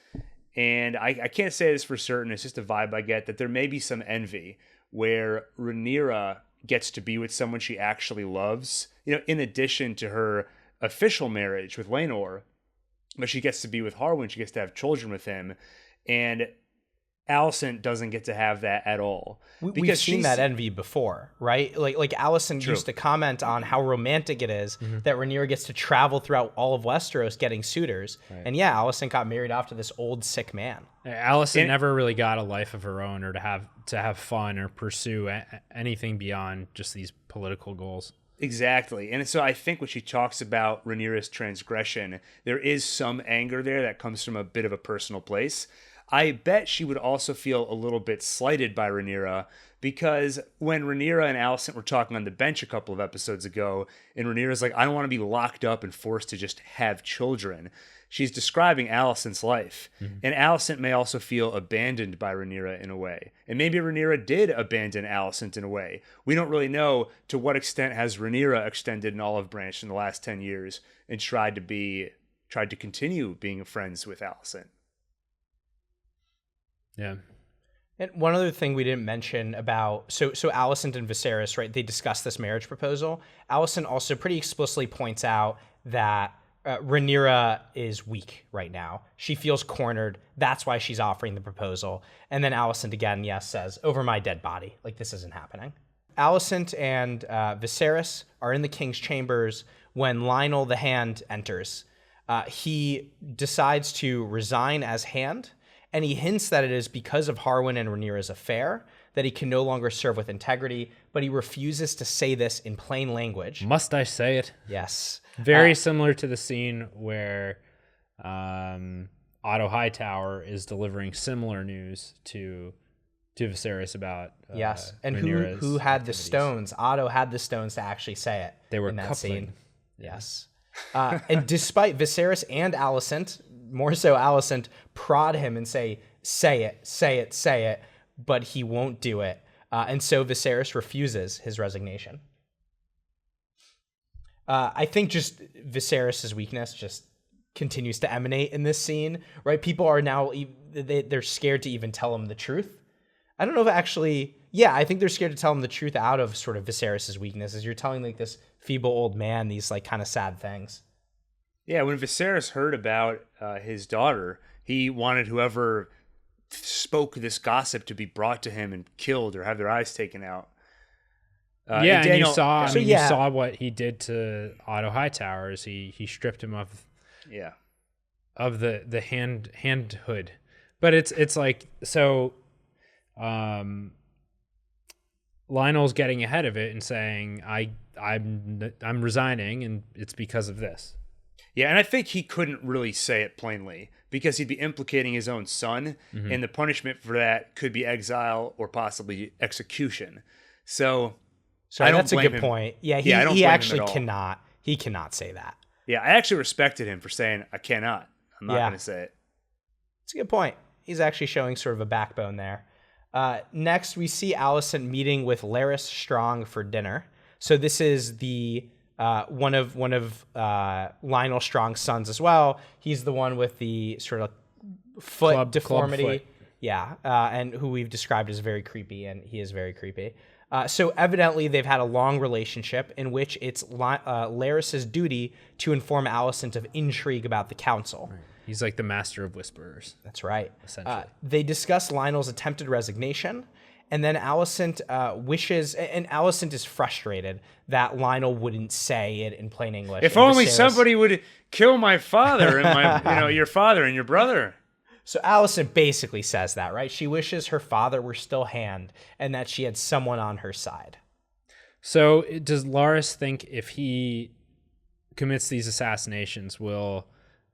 and I can't say this for certain, it's just a vibe I get, that there may be some envy where Rhaenyra gets to be with someone she actually loves, in addition to her official marriage with Laenor, but she gets to be with Harwin, she gets to have children with him, and Alicent doesn't get to have that at all. We've seen that envy before, right? Like Alicent used to comment on how romantic it is that Rhaenyra gets to travel throughout all of Westeros getting suitors. Right. And yeah, Alicent got married off to this old sick man. Alicent never really got a life of her own or to have fun or pursue anything beyond just these political goals. Exactly. And so I think when she talks about Rhaenyra's transgression, there is some anger there that comes from a bit of a personal place. I bet she would also feel a little bit slighted by Rhaenyra, because when Rhaenyra and Alicent were talking on the bench a couple of episodes ago, and Rhaenyra's like, I don't want to be locked up and forced to just have children, she's describing Alicent's life. Mm-hmm. And Alicent may also feel abandoned by Rhaenyra in a way. And maybe Rhaenyra did abandon Alicent in a way. We don't really know to what extent has Rhaenyra extended an olive branch in the last 10 years and tried to continue being friends with Alicent. Yeah. And one other thing we didn't mention about, so Alicent and Viserys, right, they discussed this marriage proposal. Alicent also pretty explicitly points out that Rhaenyra is weak right now. She feels cornered. That's why she's offering the proposal. And then Alicent again, says, over my dead body. Like, this isn't happening. Alicent and Viserys are in the king's chambers when Lionel the Hand enters. He decides to resign as Hand, and he hints that it is because of Harwin and Rhaenyra's affair that he can no longer serve with integrity, but he refuses to say this in plain language. Must I say it? Yes. Very similar to the scene where Otto Hightower is delivering similar news to Viserys about yes, and Rhaenyra's who had activities. the stones? Otto had the stones to actually say it. They were in that coupling. scene. Yes. And despite Viserys and Alicent, more so Alicent, prod him and say it, but he won't do it. And so Viserys refuses his resignation. I think just Viserys' weakness just continues to emanate in this scene, right? People are now, they're scared to even tell him the truth. I don't know if actually, I think they're scared to tell him the truth out of sort of Viserys' weaknesses. You're telling like this feeble old man these like kind of sad things. Yeah, when Viserys heard about his daughter, he wanted whoever spoke this gossip to be brought to him and killed or have their eyes taken out. And Daniel, you saw. You saw what he did to Otto Hightower. Is he stripped him of the hand hood, but it's like so. Lionel's getting ahead of it and saying I'm resigning, and it's because of this. Yeah, and I think he couldn't really say it plainly because he'd be implicating his own son, and the punishment for that could be exile or possibly execution. So I don't that's a blame good him. point. Yeah, I don't he blame him actually at all. cannot. He cannot say that. Yeah, I actually respected him for saying I cannot. I'm not going to say it. It's a good point. He's actually showing sort of a backbone there. Next, we see Alicent meeting with Larys Strong for dinner. So this is the one of Lionel Strong's sons as well. He's the one with the sort of foot deformity. Club foot. Yeah, and who we've described as very creepy, and he is very creepy. So evidently they've had a long relationship in which it's Larys's duty to inform Alicent of intrigue about the council. Right. He's like the master of whisperers. That's right. Essentially. They discuss Lionel's attempted resignation, and then Alicent wishes, and Alicent is frustrated that Lionel wouldn't say it in plain English. If only somebody would kill my father and my, your father and your brother. So Alicent basically says that, right? She wishes her father were still Hand and that she had someone on her side. So does Larys think if he commits these assassinations, will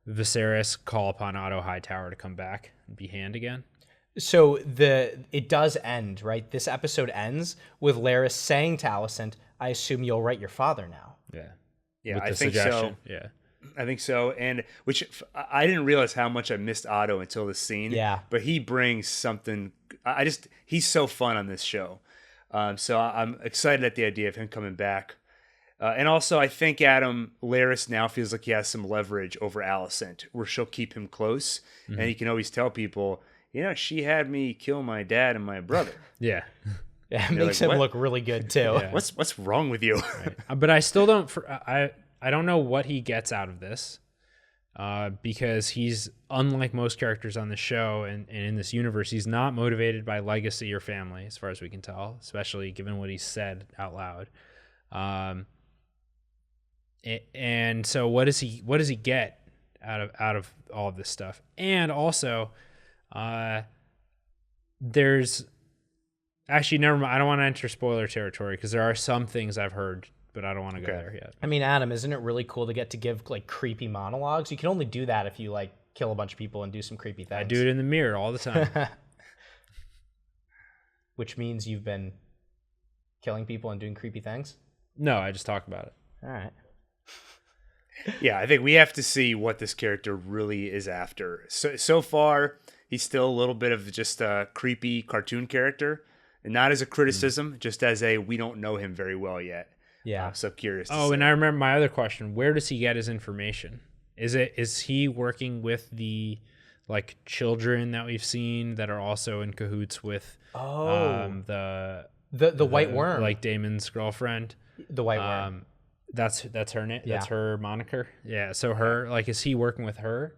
Viserys call upon Otto Hightower to come back and be Hand again? So it does end, right? This episode ends with Larys saying to Alicent, I assume you'll write your father now. Yeah, With I the think suggestion. so. Yeah. I think so. And which I didn't realize how much I missed Otto until this scene. Yeah. But he brings something. He's so fun on this show. So I'm excited at the idea of him coming back. And also, I think Laris now feels like he has some leverage over Alicent, where she'll keep him close, and he can always tell people, she had me kill my dad and my brother. Yeah. Yeah, it makes him look really good too. Yeah. What's wrong with you? Right. But I still don't. I don't know what he gets out of this, because he's unlike most characters on the show and in this universe. He's not motivated by legacy or family, as far as we can tell, especially given what he said out loud. And so what does he get out of all of this stuff? And also, there's actually, never mind. I don't want to enter spoiler territory because there are some things I've heard, but I don't want to go there yet. I mean, Adam, isn't it really cool to get to give like creepy monologues? You can only do that if you like kill a bunch of people and do some creepy things. I do it in the mirror all the time. Which means you've been killing people and doing creepy things? No, I just talk about it. All right. Yeah, I think we have to see what this character really is after. So far, he's still a little bit of just a creepy cartoon character, and not as a criticism, just as we don't know him very well yet. Yeah. So curious. And I remember my other question: where does he get his information? Is he working with the like children that we've seen that are also in cahoots with the white worm, like Damon's girlfriend, the white worm? That's her name. Yeah. That's her moniker. Yeah. So her, like, is he working with her?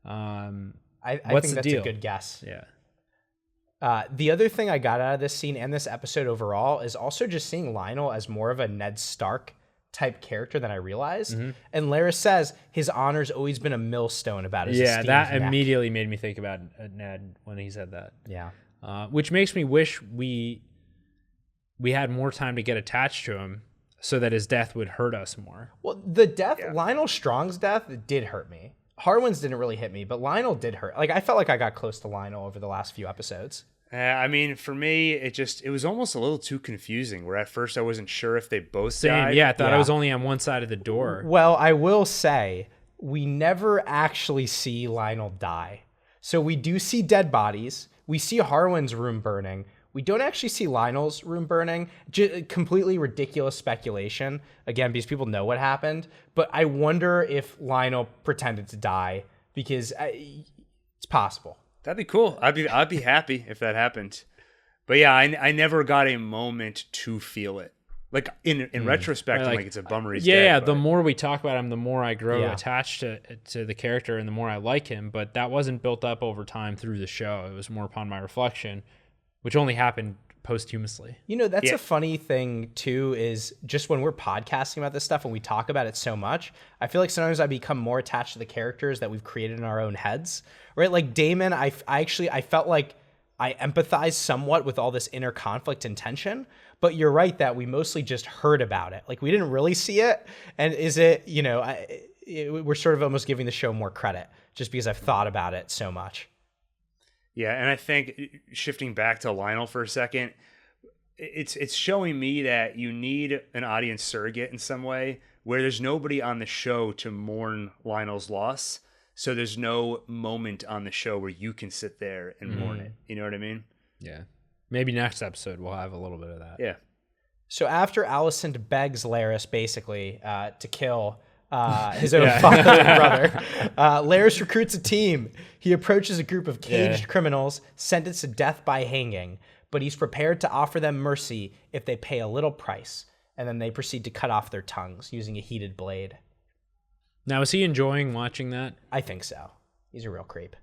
I what's think the that's deal? a good guess. Yeah. The other thing I got out of this scene and this episode overall is also just seeing Lionel as more of a Ned Stark type character than I realized. Mm-hmm. And Laris says his honor's always been a millstone about his esteemed that neck. immediately made me think about Ned when he said that. Yeah. Which makes me wish we had more time to get attached to him so that his death would hurt us more. Well, the death, Lionel Strong's death did hurt me. Harwin's didn't really hit me, but Lionel did hurt. Like, I felt like I got close to Lionel over the last few episodes. I mean, for me, it was almost a little too confusing, where at first I wasn't sure if they both died. Yeah, I thought I was only on one side of the door. Well, I will say, we never actually see Lionel die. So we do see dead bodies. We see Harwin's room burning. We don't actually see Lionel's room burning. Completely ridiculous speculation. Again, because people know what happened. But I wonder if Lionel pretended to die, because it's possible. That'd be cool. I'd be happy if that happened. But yeah, I never got a moment to feel it. Like in retrospect, I'm like it's a bummer he's dead. Yeah. The more we talk about him, the more I grow attached to the character, and the more I like him. But that wasn't built up over time through the show. It was more upon my reflection, which only happened posthumously. You know, that's a funny thing too, is just when we're podcasting about this stuff and we talk about it so much, I feel like sometimes I become more attached to the characters that we've created in our own heads, right? Like Damon, I felt like I empathized somewhat with all this inner conflict and tension, but you're right that we mostly just heard about it. Like we didn't really see it. And is it, we're sort of almost giving the show more credit just because I've thought about it so much. Yeah, and I think shifting back to Lionel for a second, it's showing me that you need an audience surrogate in some way, where there's nobody on the show to mourn Lionel's loss. So there's no moment on the show where you can sit there and mourn it. You know what I mean? Yeah. Maybe next episode we'll have a little bit of that. Yeah. So after Alicent begs Laris basically to kill his own father and brother, Laris recruits a team. He approaches a group of caged criminals sentenced to death by hanging, but he's prepared to offer them mercy if they pay a little price. And then they proceed to cut off their tongues using a heated blade. Now, is he enjoying watching that? I think so. He's a real creep.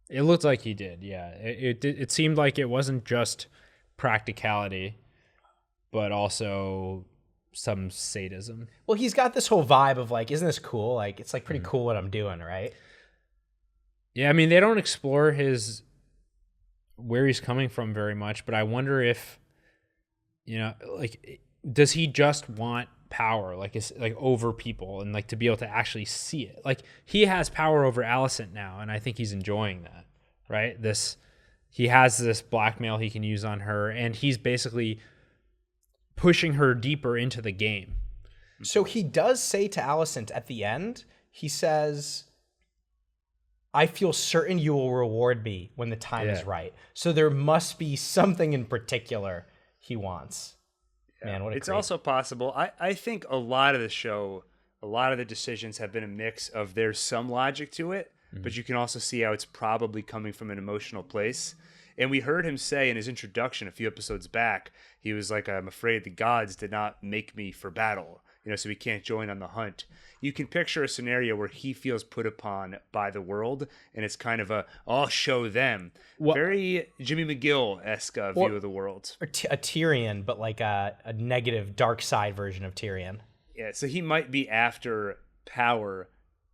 It looked like he did, yeah. It seemed like it wasn't just practicality, but also some sadism. Well, he's got this whole vibe of like, isn't this cool? Like, it's like pretty cool what I'm doing, right? Yeah, I mean, they don't explore where he's coming from very much, but I wonder if, does he just want power, like over people, and like to be able to actually see it? Like he has power over Alicent now, and I think he's enjoying that, right? He has this blackmail he can use on her, and he's basically pushing her deeper into the game. So he does say to Alicent at the end, he says, I feel certain you will reward me when the time is right. So there must be something in particular he wants. Yeah. Man, what a It's great... also possible. I think a lot of the show, a lot of the decisions have been a mix of there's some logic to it, but you can also see how it's probably coming from an emotional place. And we heard him say in his introduction a few episodes back, he was like, I'm afraid the gods did not make me for battle, so he can't join on the hunt. You can picture a scenario where he feels put upon by the world, and it's kind of I'll show them. Very Jimmy McGill-esque view of the world. Or a Tyrion, but like a negative, dark side version of Tyrion. Yeah, so he might be after power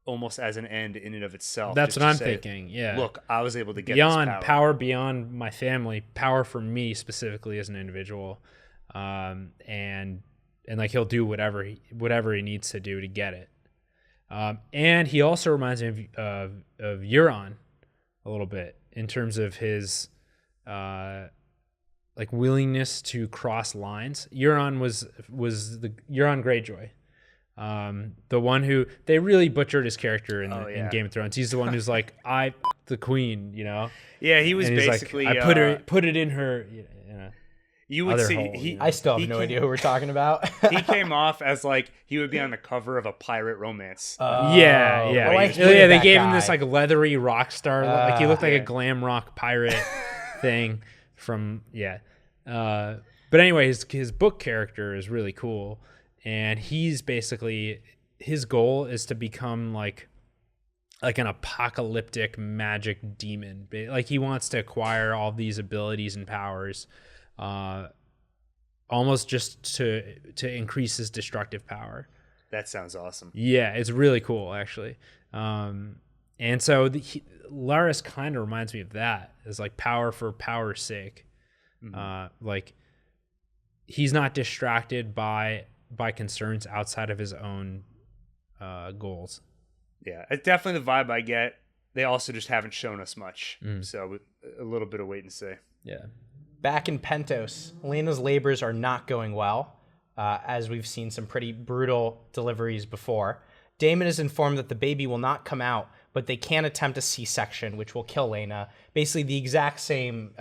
almost as an end in and of itself. That's what I'm thinking, yeah. Look, I was able to get beyond this power, beyond my family, power for me specifically as an individual, and like he'll do whatever he needs to do to get it. And he also reminds me of Euron a little bit in terms of his like willingness to cross lines. Euron was the Euron Greyjoy. The one who they really butchered his character in Game of Thrones. He's the one who's like, I the queen, Yeah, he was basically like, I put it in her, You would see. Hole, I still have no idea who we're talking about. He came off as like he would be on the cover of a pirate romance. Yeah. They gave him this like leathery rock star, like he looked like a glam rock pirate thing from But anyway, his book character is really cool, and he's basically his goal is to become like an apocalyptic magic demon. Like he wants to acquire all these abilities and powers. Almost just to increase his destructive power. That sounds awesome. Yeah, it's really cool, actually. And so Laris kind of reminds me of that. It's like power for power's sake. Like he's not distracted by concerns outside of his own goals. Yeah, it's definitely the vibe I get. They also just haven't shown us much, so a little bit of wait and see. Yeah. Back in Pentos, Elena's labors are not going well, as we've seen some pretty brutal deliveries before. Damon is informed that the baby will not come out, but they can attempt a C-section, which will kill Lena. Basically the exact same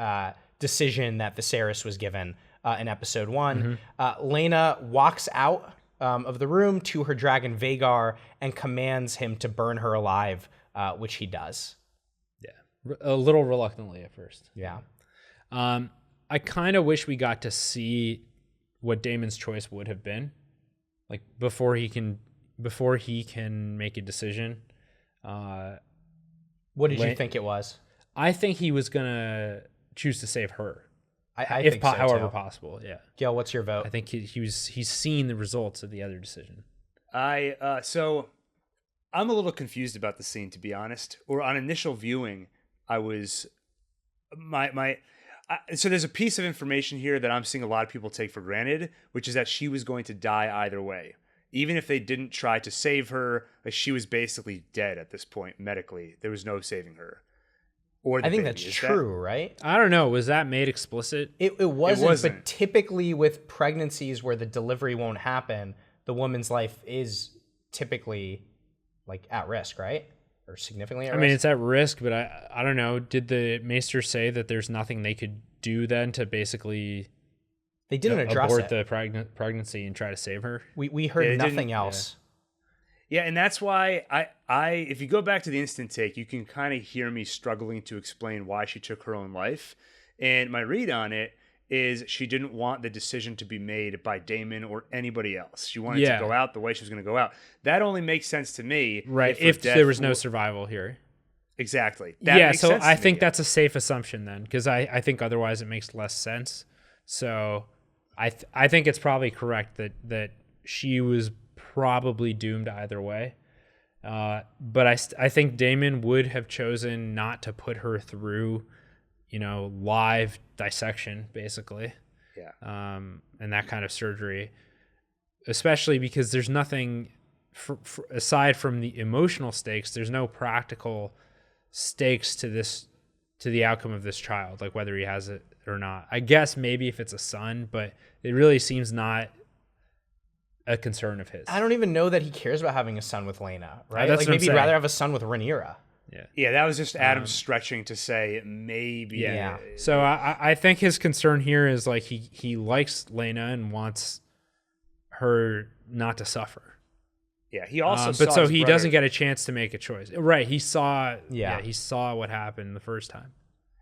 decision that Viserys was given in episode 1. Lena walks out of the room to her dragon Vhagar and commands him to burn her alive, which he does. Yeah, a little reluctantly at first. Yeah. I kind of wish we got to see what Damon's choice would have been, like before he can make a decision. What did you think it was? I think he was gonna choose to save her, I think so, however too. possible. Yeah. Gil, what's your vote? I think he's seen the results of the other decision. So I'm a little confused about the scene, to be honest. Or on initial viewing, I was so there's a piece of information here that I'm seeing a lot of people take for granted, which is that she was going to die either way. Even if they didn't try to save her, like she was basically dead at this point medically. There was no saving her. Or I think that's true, right? I don't know. Was that made explicit? It wasn't, but typically with pregnancies where the delivery won't happen, the woman's life is typically like at risk, right? Or significantly at risk? I mean, it's at risk, but I don't know. Did the Maester say that there's nothing they could do then to basically they didn't address abort it. the pregnancy and try to save her? We heard nothing else. Yeah, and that's why I if you go back to the instant take, you can kind of hear me struggling to explain why she took her own life. And my read on it is she didn't want the decision to be made by Damon or anybody else. She wanted to go out the way she was going to go out. That only makes sense to me. Right, if there was no survival here. Exactly. So I think that's a safe assumption then, because I think otherwise it makes less sense. So I think it's probably correct that she was probably doomed either way. But I think Damon would have chosen not to put her through live dissection, basically. Yeah. And that kind of surgery, especially because there's nothing aside from the emotional stakes. There's no practical stakes to the outcome of this child, like whether he has it or not. I guess maybe if it's a son, but it really seems not a concern of his. I don't even know that he cares about having a son with Lena, right? That's Like what I'm maybe he'd saying. rather have a son with Rhaenyra. Yeah, that was just Adam stretching to say maybe. Yeah. So I think his concern here is like he likes Lena and wants her not to suffer. Yeah, he also but saw so his he brother- doesn't get a chance to make a choice. Right, he saw Yeah. he saw what happened the first time.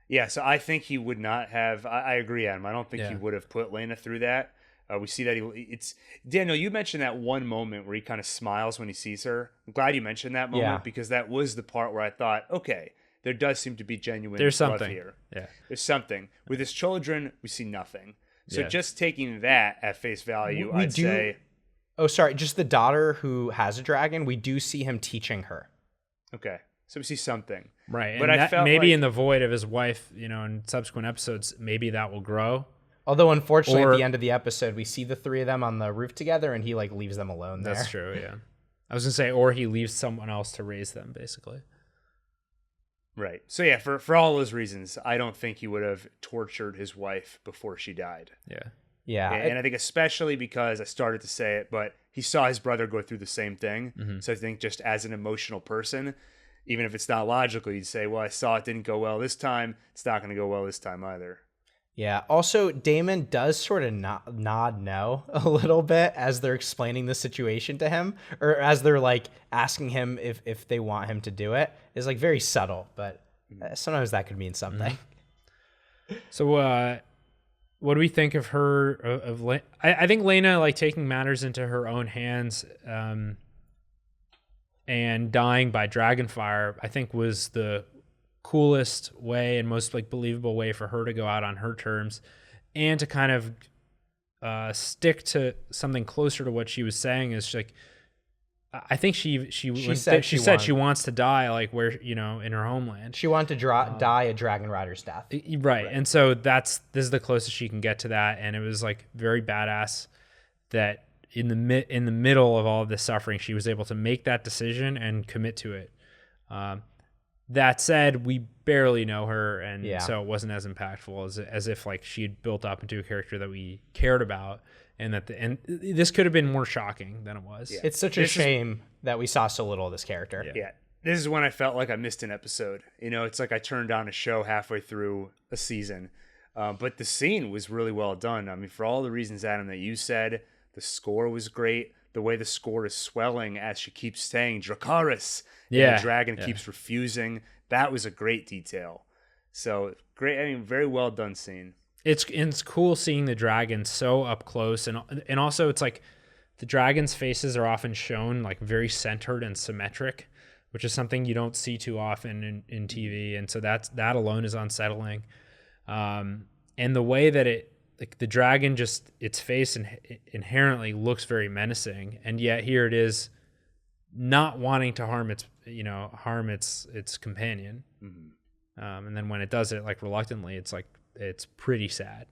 Yeah, so I think he would not have. I agree, Adam. I don't think he Yeah. would have put Lena through that. We see that it's Daniel. You mentioned that one moment where he kind of smiles when he sees her. I'm glad you mentioned that moment Yeah. because that was the part where I thought, okay, there does seem to be genuine There's love something here. Yeah. There's something. With his children, we see nothing. So Yeah. just taking that at face value, We I'd do- say, Oh, sorry, just the daughter who has a dragon. We do see him teaching her. okay. So we see something. Right. But And I that, felt maybe like- in the void of his wife, in subsequent episodes, maybe that will grow. Although unfortunately, Or- at the end of the episode, we see the three of them on the roof together, and he like leaves them alone there. That's true, yeah. I was gonna say, or he leaves someone else to raise them, basically. Right. So yeah, for all those reasons, I don't think he would have tortured his wife before she died. Yeah. Yeah, And I think especially because I started to say it, but he saw his brother go through the same thing. Mm-hmm. So I think just as an emotional person, even if it's not logical, you'd say, well, I saw it didn't go well this time. It's not going to go well this time either. yeah. Also, Damon does sort of nod no a little bit as they're explaining the situation to him, or as they're like asking him if they want him to do it. It's like very subtle, but sometimes that could mean something. So, what do we think of her? I think Lena like taking matters into her own hands, and dying by dragonfire. I think was the coolest way and most like believable way for her to go out on her terms, and to kind of stick to something closer to what she was saying. Is like, I think she said she wants to die like where in her homeland. She wanted to die a dragon rider's death. Right. And so this is the closest she can get to that. And it was like very badass that in the middle of all of this suffering, she was able to make that decision and commit to it. That said, we barely know her, and so it wasn't as impactful as if like she had built up into a character that we cared about, and this could have been more shocking than it was. Yeah. It's such a shame that we saw so little of this character. Yeah. This is when I felt like I missed an episode. It's like I turned on a show halfway through a season. But the scene was really well done. I mean, for all the reasons, Adam, that you said, the score was great. The way the score is swelling as she keeps saying Dracarys, and the dragon keeps refusing. That was a great detail. So great. I mean, very well done scene. It's cool seeing the dragon so up close, and also it's like the dragon's faces are often shown like very centered and symmetric, which is something you don't see too often in TV, and so that alone is unsettling. And the way that the dragon just its face inherently looks very menacing, and yet here it is not wanting to harm its companion. Mm-hmm. And then when it does it like reluctantly, it's pretty sad.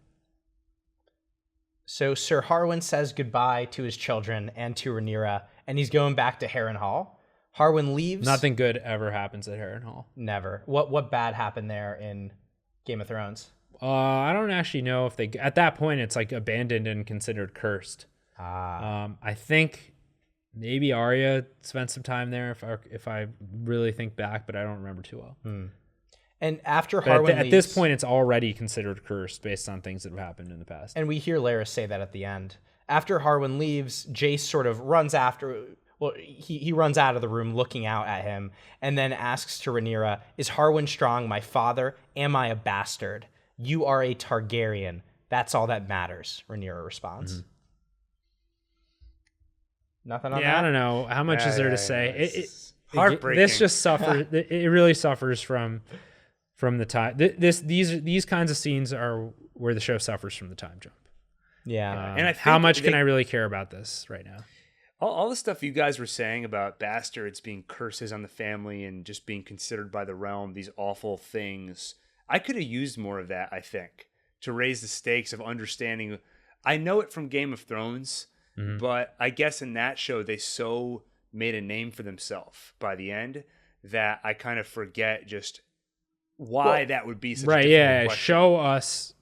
So Sir Harwin says goodbye to his children and to Rhaenyra, and he's going back to Harrenhal. Harwin leaves. Nothing good ever happens at Harrenhal. Never. What bad happened there in Game of Thrones? I don't actually know if at that point it's like abandoned and considered cursed. I think maybe Arya spent some time there if I really think back, but I don't remember too well. And after But Harwin leaves, at this point, it's already considered cursed based on things that have happened in the past. and we hear Larys say that at the end. After Harwin leaves, Jace sort of runs after. Well, he runs out of the room looking out at him, and then asks to Rhaenyra, "Is Harwin strong, my father? Am I a bastard? You are a Targaryen. That's all that matters," Rhaenyra responds. Mm-hmm. Nothing on Yeah, that? I don't know. How much is there to say? It's heartbreaking. This just suffers. It really suffers from the time. These kinds of scenes are where the show suffers from the time jump. Yeah. And I how think much can I really care about this right now? all the stuff you guys were saying about bastards being curses on the family and just being considered by the realm, these awful things, I could have used more of that, I think, to raise the stakes of understanding. I know it from Game of Thrones, but I guess in that show, they so made a name for themselves by the end that I kind of forget just why that would be such a Right, difficult yeah. question. Show us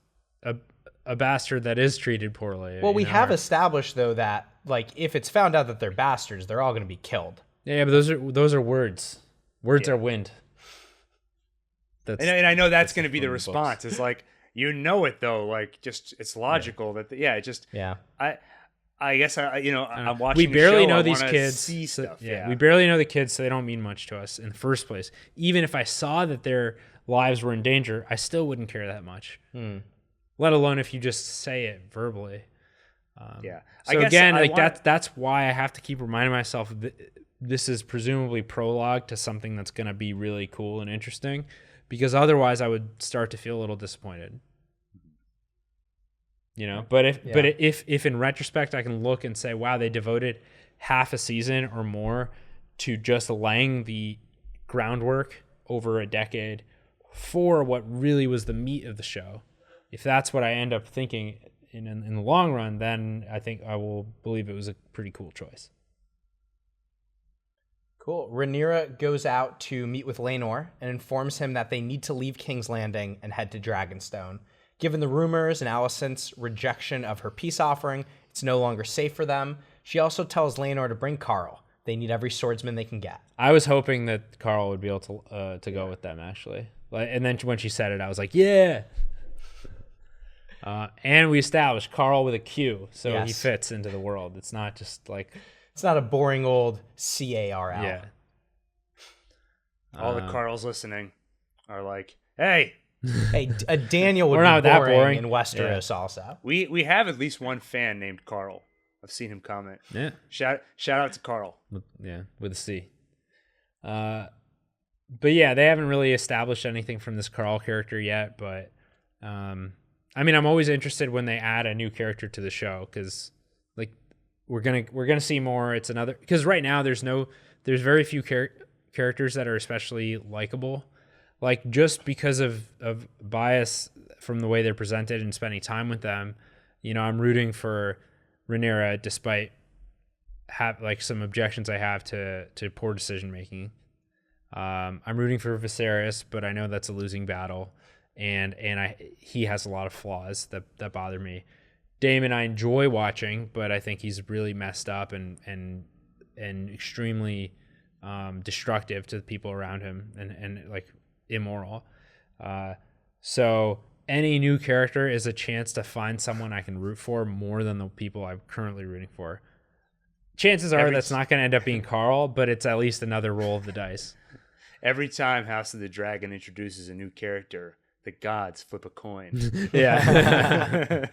a bastard that is treated poorly. Well, we have established though that like if it's found out that they're bastards, they're all going to be killed. Yeah, but those are words. Words are wind. And I know that's going to be the response. It's like, it though, like just it's logical that I guess I'm watching. We barely the show, know I these wanna kids. see stuff. We barely know the kids, so they don't mean much to us in the first place. Even if I saw that their lives were in danger, I still wouldn't care that much. Let alone if you just say it verbally. So again, that's why I have to keep reminding myself that this is presumably prologue to something that's going to be really cool and interesting, because otherwise I would start to feel a little disappointed. But if in retrospect I can look and say, wow, they devoted half a season or more to just laying the groundwork over a decade for what really was the meat of the show. If that's what I end up thinking in the long run, then I think I will believe it was a pretty cool choice. Cool. Rhaenyra goes out to meet with Laenor and informs him that they need to leave King's Landing and head to Dragonstone. Given the rumors and Alicent's rejection of her peace offering, it's no longer safe for them. She also tells Laenor to bring Carl. They need every swordsman they can get. I was hoping that Carl would be able to go with them, actually. And then when she said it, I was like, yeah. And we established Carl with a Q, so he fits into the world. It's not just like... It's not a boring old C-A-R-L. Yeah. All the Carls listening are like, hey... Hey, a Daniel would be boring in Westeros also. We have at least one fan named Carl. I've seen him comment. Yeah. Shout out to Carl. Yeah, with a C. But yeah, they haven't really established anything from this Carl character yet, but I'm always interested when they add a new character to the show, because like we're gonna see more. It's another, because right now there's very few characters that are especially likable. Like, just because of bias from the way they're presented and spending time with them, I'm rooting for Rhaenyra despite some objections I have to poor decision making. I'm rooting for Viserys, but I know that's a losing battle, and he has a lot of flaws that bother me. Damon I enjoy watching, but I think he's really messed up and extremely destructive to the people around him and like immoral. So any new character is a chance to find someone I can root for more than the people I'm currently rooting for. Chances are that's not going to end up being Carl, but it's at least another roll of the dice. Every time House of the Dragon introduces a new character, the gods flip a coin. Yeah.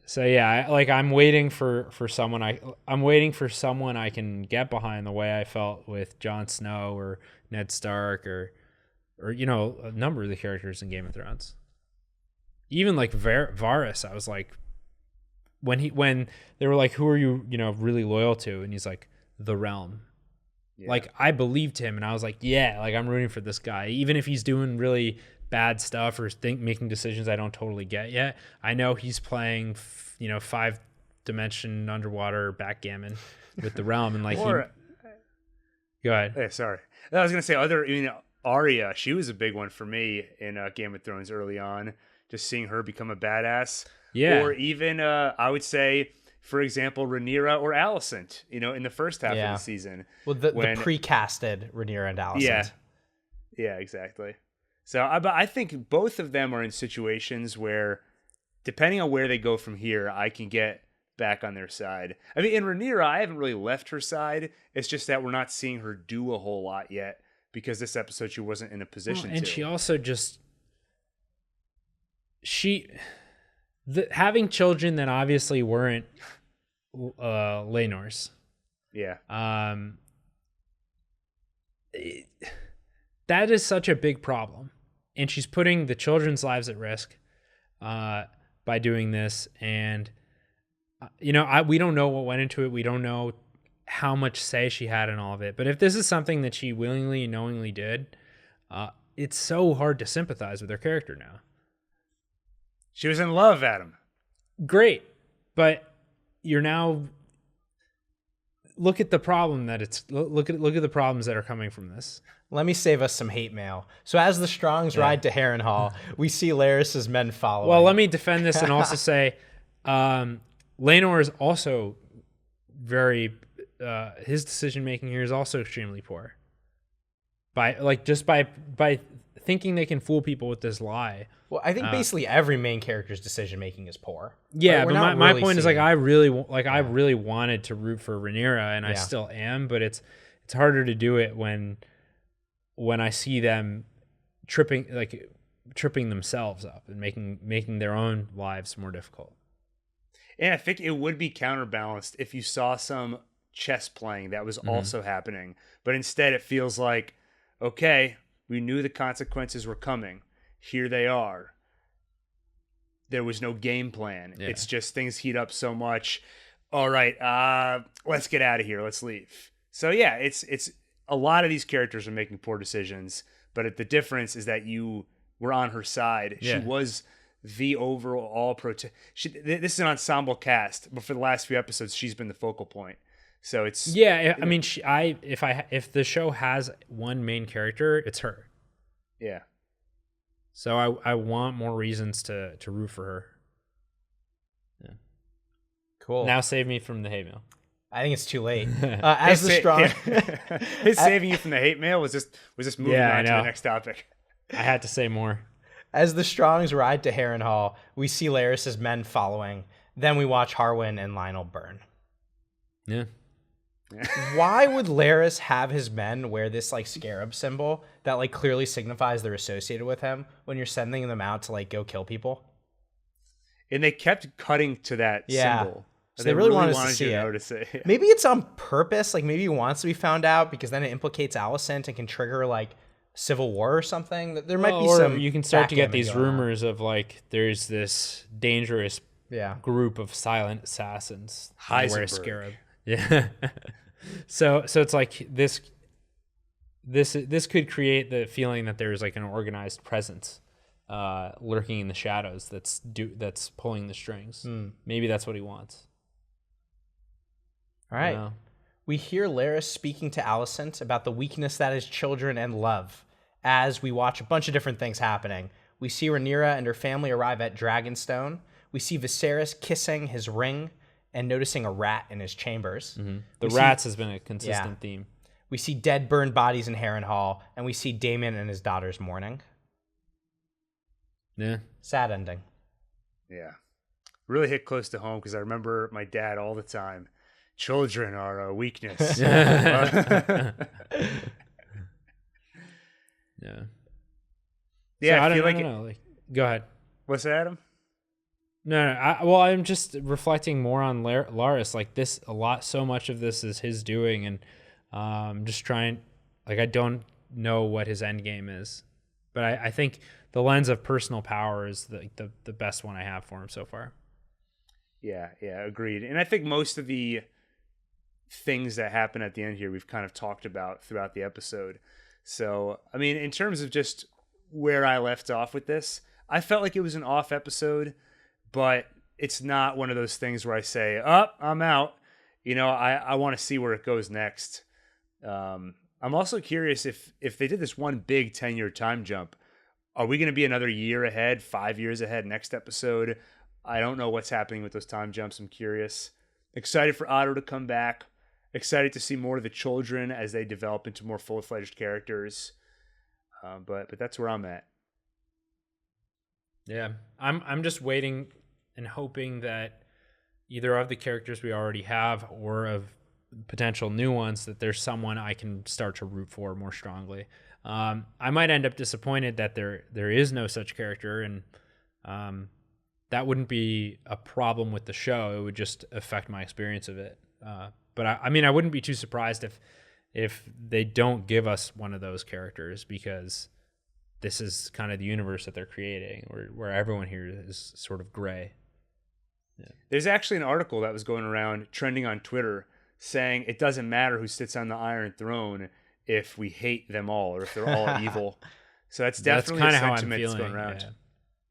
So yeah, I'm waiting for someone I can get behind, the way I felt with Jon Snow or Ned Stark or a number of the characters in Game of Thrones. Even like Varys, I was like, when they were like, who are you really loyal to, and he's like, the realm. Yeah. Like, I believed him, and I was like, yeah, like I'm rooting for this guy, even if he's doing really bad stuff or making decisions I don't totally get yet. I know he's playing 5-dimension underwater backgammon with the realm, and like go ahead. Yeah, sorry. I was gonna say Arya, she was a big one for me in Game of Thrones early on, just seeing her become a badass. Yeah. Or even I would say, for example, Rhaenyra or Alicent, in the first half of the season. Well, the pre-casted Rhaenyra and Alicent. Yeah, exactly. So I think both of them are in situations where, depending on where they go from here, I can get back on their side. I mean, in Rhaenyra, I haven't really left her side. It's just that we're not seeing her do a whole lot yet, because this episode she wasn't in a position to. And she also just... having children that obviously weren't Laenor's. Yeah. That is such a big problem. And she's putting the children's lives at risk by doing this. And, we don't know what went into it. We don't know how much say she had in all of it. But if this is something that she willingly and knowingly did, it's so hard to sympathize with her character now. She was in love, Adam. Great. But you're now... look at the problem that it's look at the problems that are coming from this. Let me save us some hate mail. So as the Strongs ride to Harrenhal, we see Larys's men following. Well, let me defend this and also say, Laenor is also very his decision making here is also extremely poor. By thinking they can fool people with this lie. Well, I think basically every main character's decision making is poor. Yeah, but my point is like I really wanted to root for Rhaenyra, and I still am, but it's harder to do it when I see them tripping themselves up and making their own lives more difficult. And I think it would be counterbalanced if you saw some chess playing that was also happening, but instead it feels like, okay, we knew the consequences were coming. Here they are. There was no game plan. Yeah. It's just things heat up so much. All right, let's get out of here. Let's leave. So yeah, it's a lot of these characters are making poor decisions, but the difference is that you were on her side. Yeah. She was the overall this is an ensemble cast, but for the last few episodes, she's been the focal point. So it's I mean, if the show has one main character, it's her. Yeah. So I want more reasons to root for her. Yeah. Cool. Now save me from the hate mail. I think it's too late. As the strong, his saving you from the hate mail was just moving on to the next topic. I had to say more. As the Strongs ride to Harrenhal, we see Larys's men following. Then we watch Harwin and Lionel burn. Yeah. Why would Larys have his men wear this like scarab symbol that like clearly signifies they're associated with him when you're sending them out to like go kill people? And they kept cutting to that symbol. So they really wanted us to see it. Maybe it's on purpose. Like maybe he wants to be found out because then it implicates Alicent and can trigger like civil war or something. There might be some. You can start to get these rumors of like there's this dangerous group of silent assassins who wear a scarab. Yeah. So it's like this could create the feeling that there's like an organized presence lurking in the shadows that's pulling the strings. Maybe that's what he wants. All right. We hear Larys speaking to Alicent about the weakness that is children and love as we watch a bunch of different things happening. We see Rhaenyra and her family arrive at Dragonstone. We see Viserys kissing his ring and noticing a rat in his chambers. Mm-hmm. The rats has been a consistent theme. We see dead, burned bodies in Harrenhal, and we see Damon and his daughters mourning. Yeah. Sad ending. Yeah. Really hit close to home because I remember my dad all the time. Children are a weakness. Yeah. Yeah, so I don't feel like know. Go ahead. What's that, Adam? No. I'm just reflecting more on Larys. Like this, so much of this is his doing, and just trying. Like I don't know what his end game is, but I think the lens of personal power is the best one I have for him so far. Yeah, agreed. And I think most of the things that happen at the end here we've kind of talked about throughout the episode. So, I mean, in terms of just where I left off with this, I felt like it was an off episode, but it's not one of those things where I say, I'm out. I want to see where it goes next. I'm also curious if they did this one big 10-year time jump, are we going to be another year ahead, 5 years ahead next episode? I don't know what's happening with those time jumps. I'm curious. Excited for Otto to come back. Excited to see more of the children as they develop into more full-fledged characters. But that's where I'm at. Yeah, I'm just waiting and hoping that either of the characters we already have or of potential new ones, that there's someone I can start to root for more strongly. I might end up disappointed that there is no such character, and that wouldn't be a problem with the show. It would just affect my experience of it. But I mean, I wouldn't be too surprised if they don't give us one of those characters, because this is kind of the universe that they're creating, where everyone here is sort of gray. Yeah. There's actually an article that was going around trending on Twitter saying it doesn't matter who sits on the Iron Throne if we hate them all or if they're all evil. So that's definitely a sentiment that's going around.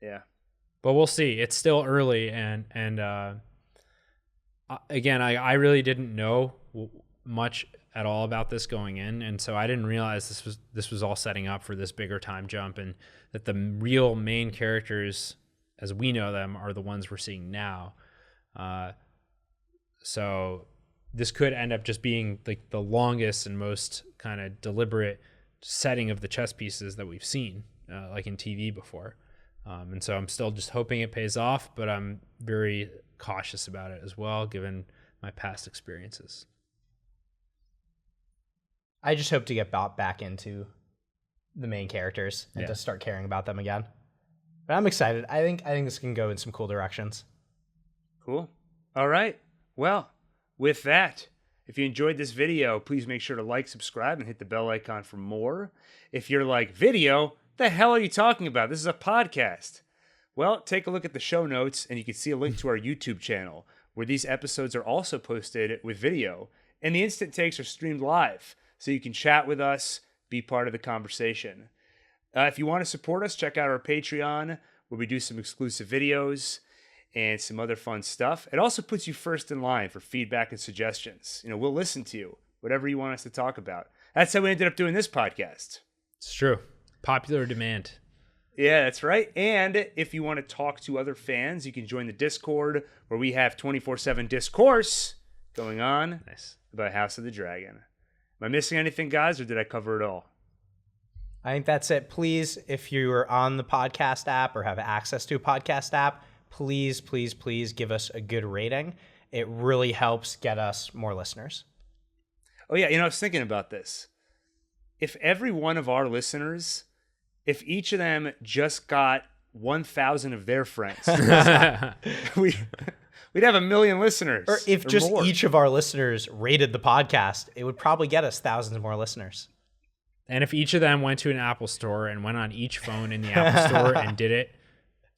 Yeah. But we'll see. It's still early, and again, I really didn't know much at all about this going in, and so I didn't realize this was all setting up for this bigger time jump, and that the real main characters, as we know them, are the ones we're seeing now. So this could end up just being like the longest and most kind of deliberate setting of the chess pieces that we've seen, like in TV before. And so I'm still just hoping it pays off, but I'm very cautious about it as well, given my past experiences. I just hope to get back into the main characters and to start caring about them again. But I'm excited. I think this can go in some cool directions. Cool. All right. Well, with that, if you enjoyed this video, please make sure to like, subscribe, and hit the bell icon for more. If you're like, video, the hell are you talking about? This is a podcast. Well, take a look at the show notes, and you can see a link to our YouTube channel, where these episodes are also posted with video, and the instant takes are streamed live, so you can chat with us, be part of the conversation. If you want to support us, check out our Patreon, where we do some exclusive videos and some other fun stuff. It also puts you first in line for feedback and suggestions. We'll listen to you, whatever you want us to talk about. That's how we ended up doing this podcast. It's true. Popular demand. Yeah, that's right. And if you want to talk to other fans, you can join the Discord, where we have 24/7 discourse going on about House of the Dragon. Am I missing anything, guys, or did I cover it all? I think that's it. Please, if you are on the podcast app or have access to a podcast app, please, please, please give us a good rating. It really helps get us more listeners. Oh, yeah. I was thinking about this. If every one of our listeners, if each of them just got 1,000 of their friends, we'd have 1 million listeners. Or if just more. Each of our listeners rated the podcast, it would probably get us thousands more listeners. And if each of them went to an Apple store and went on each phone in the Apple store and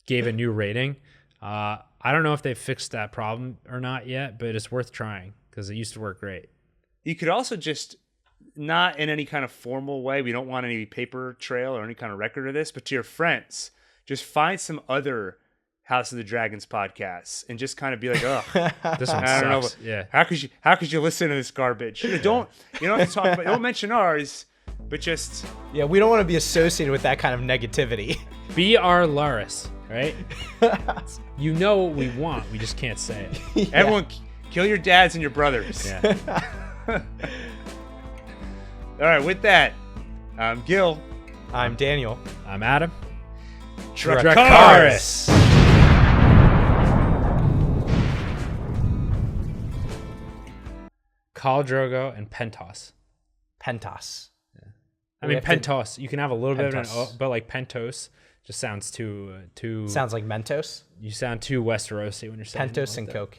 gave a new rating, I don't know if they've fixed that problem or not yet, but it's worth trying because it used to work great. You could also just, not in any kind of formal way, we don't want any paper trail or any kind of record of this, but to your friends, just find some other House of the Dragons podcasts and just kind of be like, oh, This one I don't sucks. know. Yeah. How could you listen to this garbage? You don't have to talk about, don't mention ours, but just, Yeah, we don't want to be associated with that kind of negativity. Be our Laris, right? You know what we want. We just can't say it. everyone kill your dads and your brothers. Yeah. All right, with that, I'm Gil. I'm Daniel. I'm Adam. Dracarys. Khal Drogo and Pentos. Pentos. I mean, We have to- Pentos. You can have a little bit of an Pentos. O, but like Pentos just sounds too. Sounds like Mentos. You sound too Westerosi when you're saying it Pentos like and that. Coke.